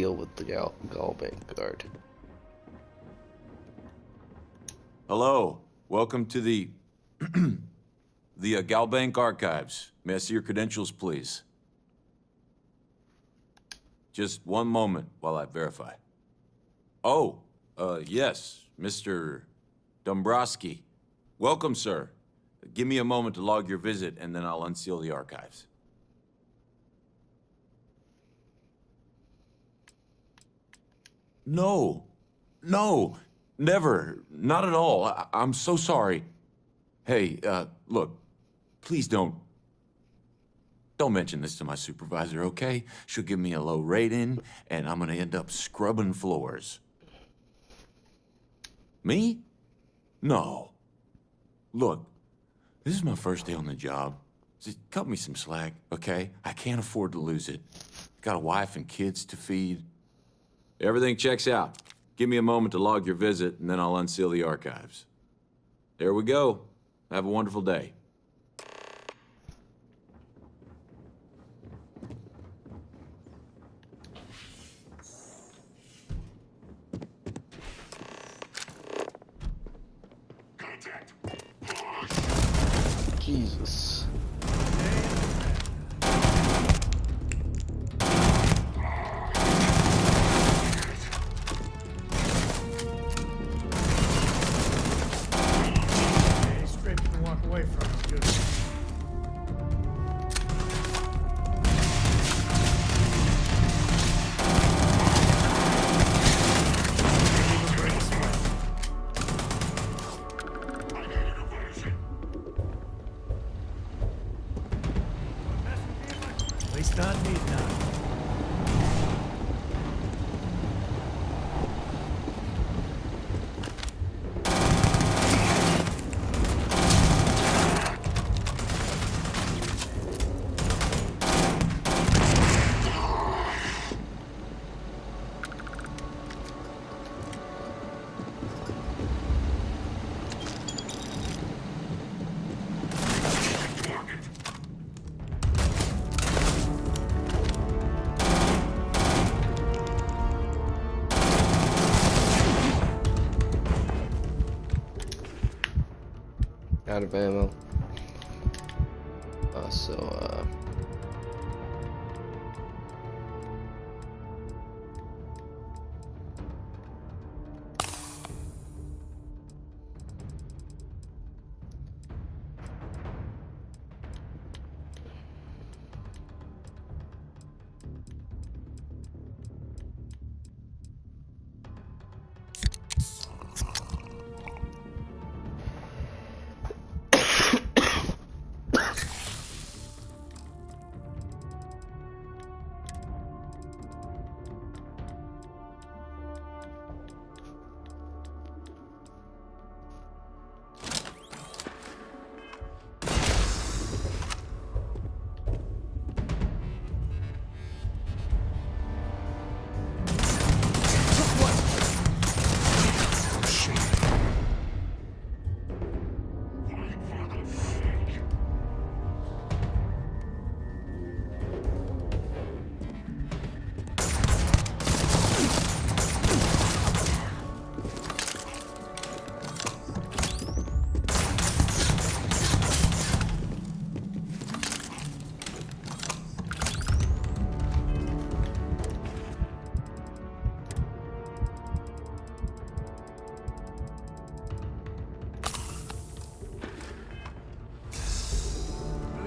S1: deal with the Gallbank guard.
S12: Hello. Welcome to the Galbank Archives. May I see your credentials, please? Just one moment while I verify. Oh, yes, Mr. Dombrowski. Welcome, sir. Give me a moment to log your visit, and then I'll unseal the archives. No. No. Never. Not at all. I'm so sorry. Hey, look, please don't mention this to my supervisor, okay? She'll give me a low rating, and I'm gonna end up scrubbing floors. Me? No. Look, this is my first day on the job. Just cut me some slack, okay? I can't afford to lose it. Got a wife and kids to feed. Everything checks out. Give me a moment to log your visit, and then I'll unseal the archives. There we go. Have a wonderful day.
S1: Jesus.
S14: Any strip you can walk away from is good. At least not midnight.
S1: Out of ammo.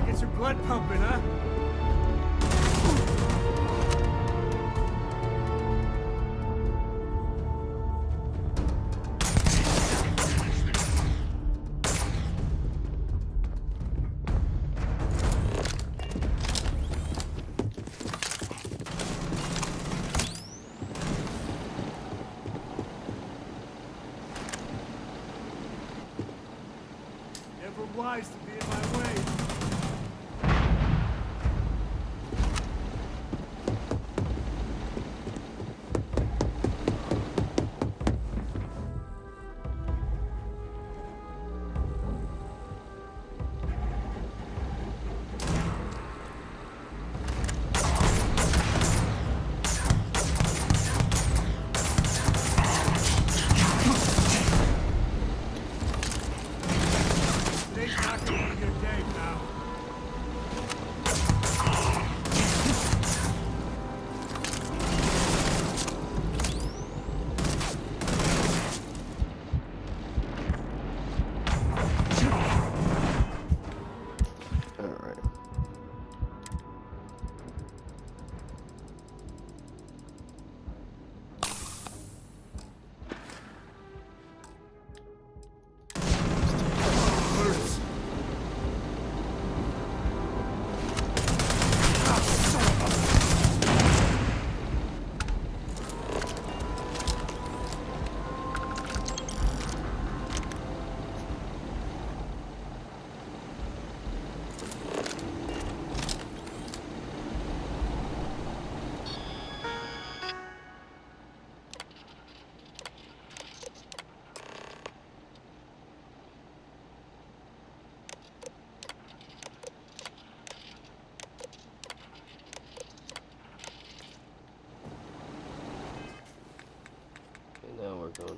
S1: Get your blood pumping, huh? Never wise to be in my way.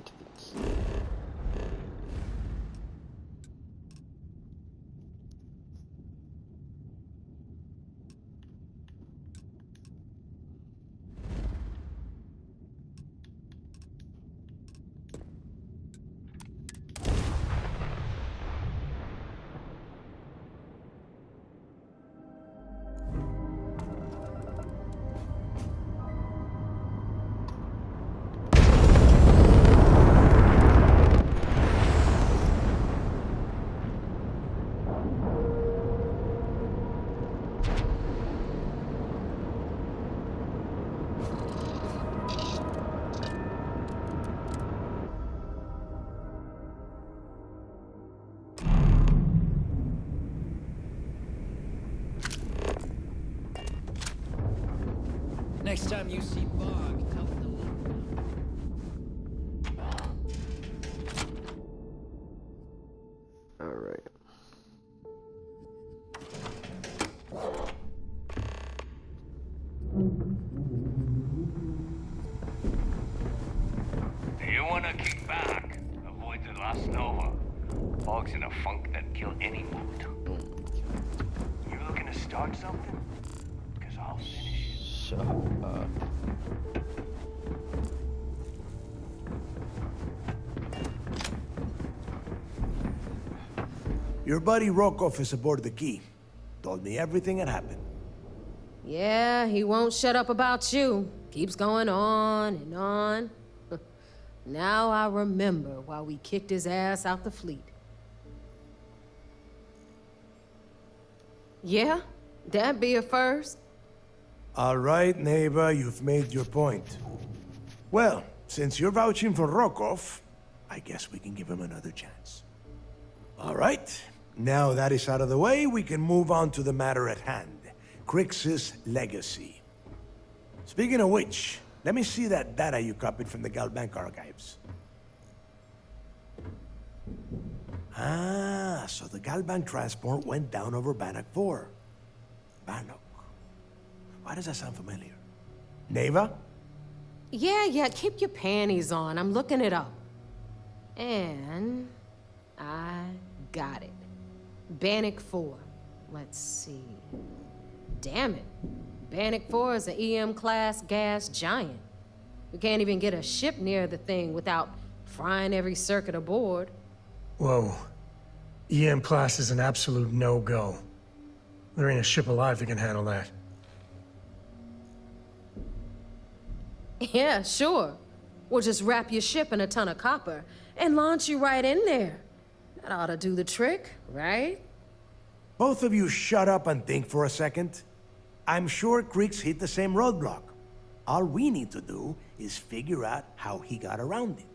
S1: to the key.
S13: Next time you see Bog, tell him to let
S1: All right.
S16: You wanna kick back, avoid the last Nova. Bog's in a funk that'd kill any mood. You looking to start something? Cause I'll finish it.
S1: Shut up.
S18: Your buddy Rokov is aboard the Key. Told me everything that happened.
S24: Yeah, he won't shut up about you. Keeps going on and on. Now I remember why we kicked his ass out the fleet. Yeah, that'd be a first.
S18: All right, neighbor, you've made your point. Well, since you're vouching for Rokov, I guess we can give him another chance. All right, now that is out of the way, we can move on to the matter at hand. Crix's legacy. Speaking of which, let me see that data you copied from the Galbank archives. Ah, so the Galbank transport went down over Bannock 4. Bannock. Why does that sound familiar? Neva?
S24: Yeah, keep your panties on. I'm looking it up. And I got it. Bannock 4. Let's see. Damn it. Bannock 4 is an EM-class gas giant. We can't even get a ship near the thing without frying every circuit aboard.
S14: Whoa. EM class is an absolute no-go. There ain't a ship alive that can handle that.
S24: Yeah, sure. We'll just wrap your ship in a ton of copper and launch you right in there. That ought to do the trick, right?
S18: Both of you shut up and think for a second. I'm sure Creeks hit the same roadblock. All we need to do is figure out how he got around it.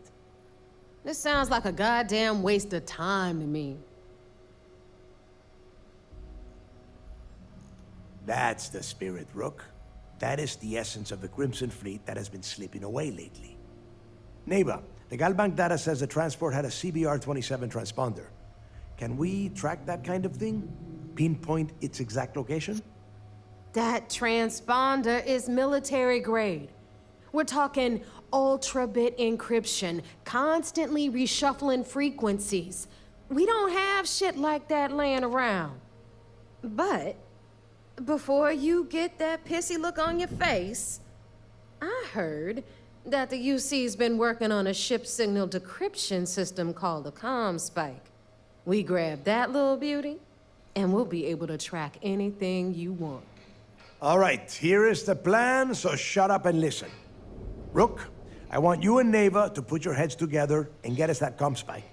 S24: This sounds like a goddamn waste of time to me.
S18: That's the spirit, Rook. That is the essence of the Crimson Fleet that has been slipping away lately. Neighbor, the Galbank data says the transport had a CBR-27 transponder. Can we track that kind of thing? Pinpoint its exact location?
S24: That transponder is military grade. We're talking ultra-bit encryption, constantly reshuffling frequencies. We don't have shit like that laying around. But before you get that pissy look on your face, I heard that the UC's been working on a ship signal decryption system called a comm spike. We grab that little beauty, and we'll be able to track anything you want.
S18: All right, here is the plan, so shut up and listen. Rook, I want you and Neva to put your heads together and get us that comm spike.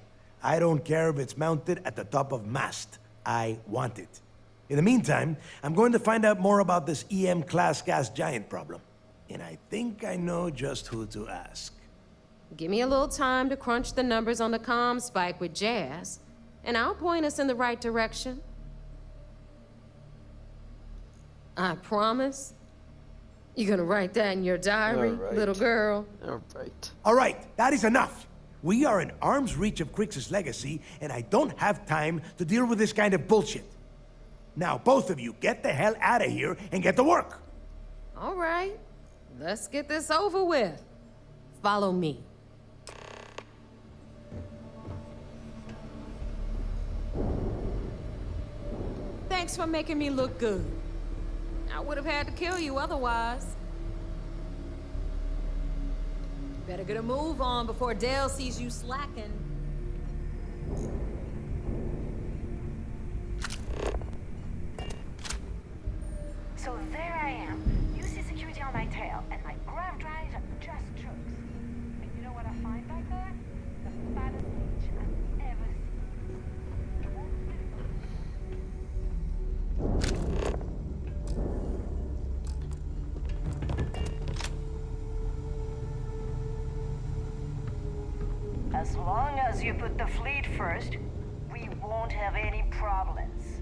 S18: I don't care if it's mounted at the top of mast. I want it. In the meantime, I'm going to find out more about this EM-class gas giant problem. And I think I know just who to ask.
S24: Give me a little time to crunch the numbers on the comm spike with Jazz, and I'll point us in the right direction. I promise. You're gonna write that in your diary, little girl?
S18: All right, that is enough. We are in arm's reach of Crix's legacy, and I don't have time to deal with this kind of bullshit. Now, both of you, get the hell out of here and get to work.
S24: All right, let's get this over with. Follow me. Thanks for making me look good. I would have had to kill you otherwise. Better get a move on before Dale sees you slacking.
S9: So there I am. You see security on my tail, and my grav drive just chokes. And you know what I find back there? The fattest bitch I've ever seen. As long as you put the fleet first, we won't have any problems.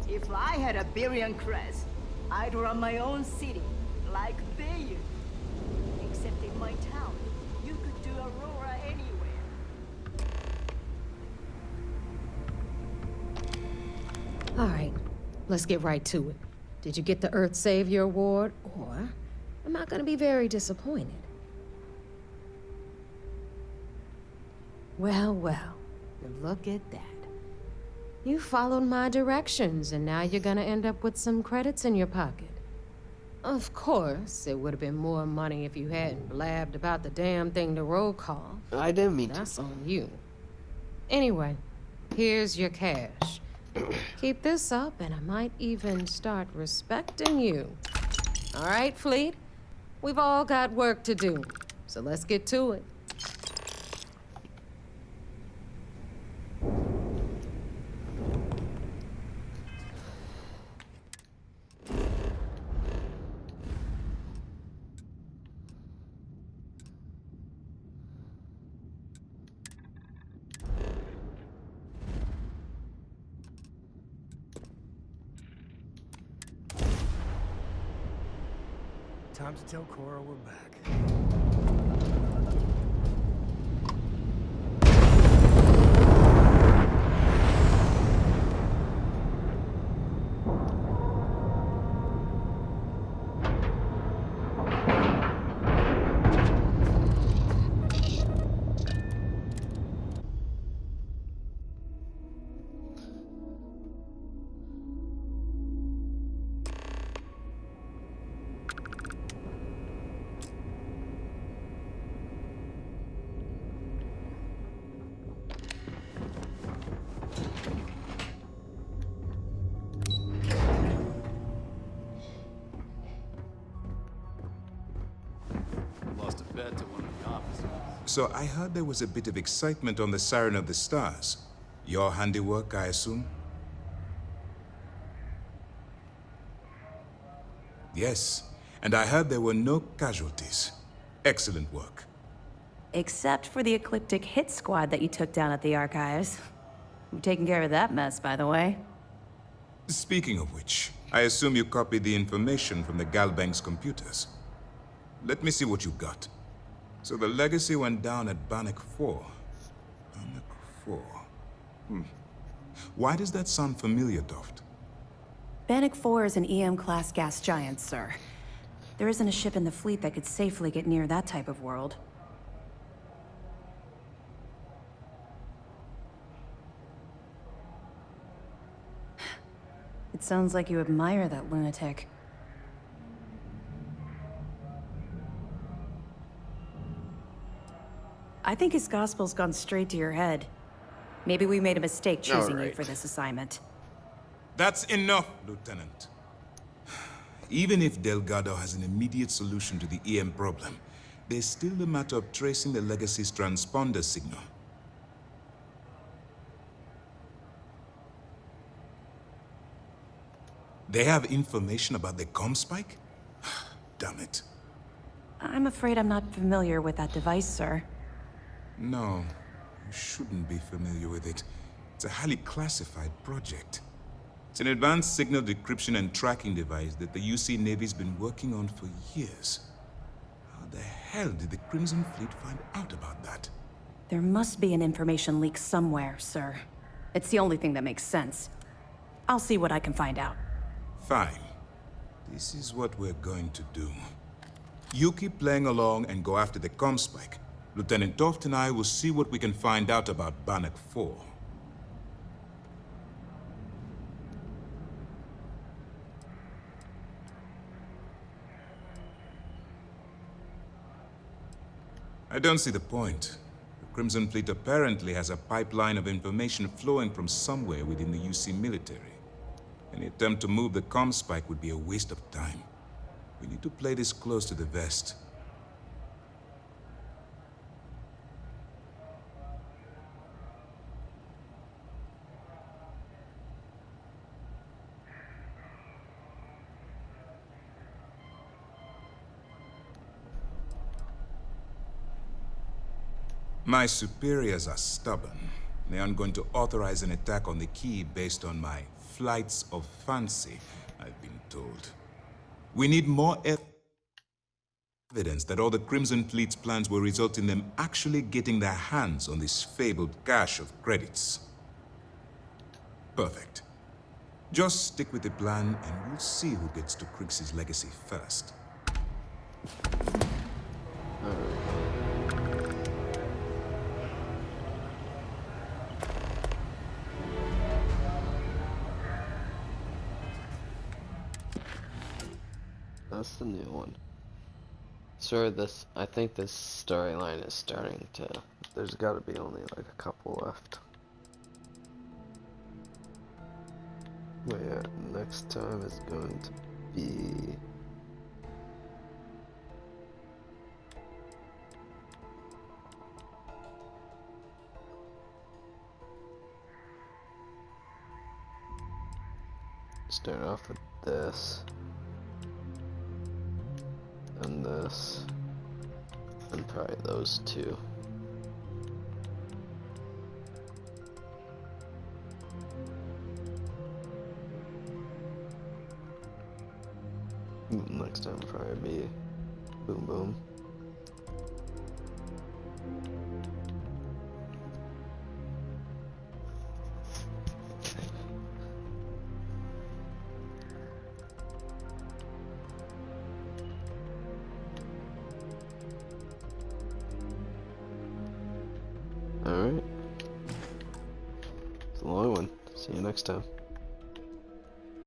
S2: If I had a Berian crest, I'd run my own city, like they used. Except in my town, you could do Aurora anywhere.
S24: All right, let's get right to it. Did you get the Earth Savior Award, or am I gonna be very disappointed? Well, well, look at that. You followed my directions, and now you're gonna end up with some credits in your pocket. Of course, it would have been more money if you hadn't blabbed about the damn thing to roll call.
S1: I didn't mean
S24: That's on you. Anyway, here's your cash. Keep this up, and I might even start respecting you. All right, Fleet? We've all got work to do, so let's get to it.
S18: Time to tell Cora we're back.
S8: So I heard there was a bit of excitement on the Siren of the Stars. Your handiwork, I assume? Yes, and I heard there were no casualties. Excellent work.
S20: Except for the eclectic hit squad that you took down at the archives. We've taken care of that mess, by the way.
S8: Speaking of which, I assume you copied the information from the Galbank's computers. Let me see what you got. So the legacy went down at Bannock 4. Bannock 4. Why does that sound familiar, Toft?
S20: Bannock 4 is an EM-class gas giant, sir. There isn't a ship in the fleet that could safely get near that type of world. It sounds like you admire that lunatic. I think his gospel's gone straight to your head. Maybe we made a mistake choosing you for this assignment.
S8: That's enough, Lieutenant. Even if Delgado has an immediate solution to the EM problem, there's still the matter of tracing the Legacy's transponder signal. They have information about the comm spike? Damn it.
S20: I'm afraid I'm not familiar with that device, sir.
S8: No, you shouldn't be familiar with it. It's a highly classified project. It's an advanced signal decryption and tracking device that the UC Navy's been working on for years. How the hell did the Crimson Fleet find out about that?
S20: There must be an information leak somewhere, sir. It's the only thing that makes sense. I'll see what I can find out.
S8: Fine. This is what we're going to do. You keep playing along and go after the comm spike. Lieutenant Toft and I will see what we can find out about Bannock 4. I don't see the point. The Crimson Fleet apparently has a pipeline of information flowing from somewhere within the UC military. Any attempt to move the comm spike would be a waste of time. We need to play this close to the vest. My superiors are stubborn. They aren't going to authorize an attack on the key based on my flights of fancy, I've been told. We need more evidence that all the Crimson Fleet's plans will result in them actually getting their hands on this fabled cache of credits. Perfect. Just stick with the plan and we'll see who gets to Krix's legacy first.
S1: That's the new one. Sir, I think this storyline is starting to... There's gotta be only like a couple left. But yeah, next time is going to be... Start off with this. And this. And probably those two. Next time probably be Boom Boom. Alright. It's a long one. See you next time.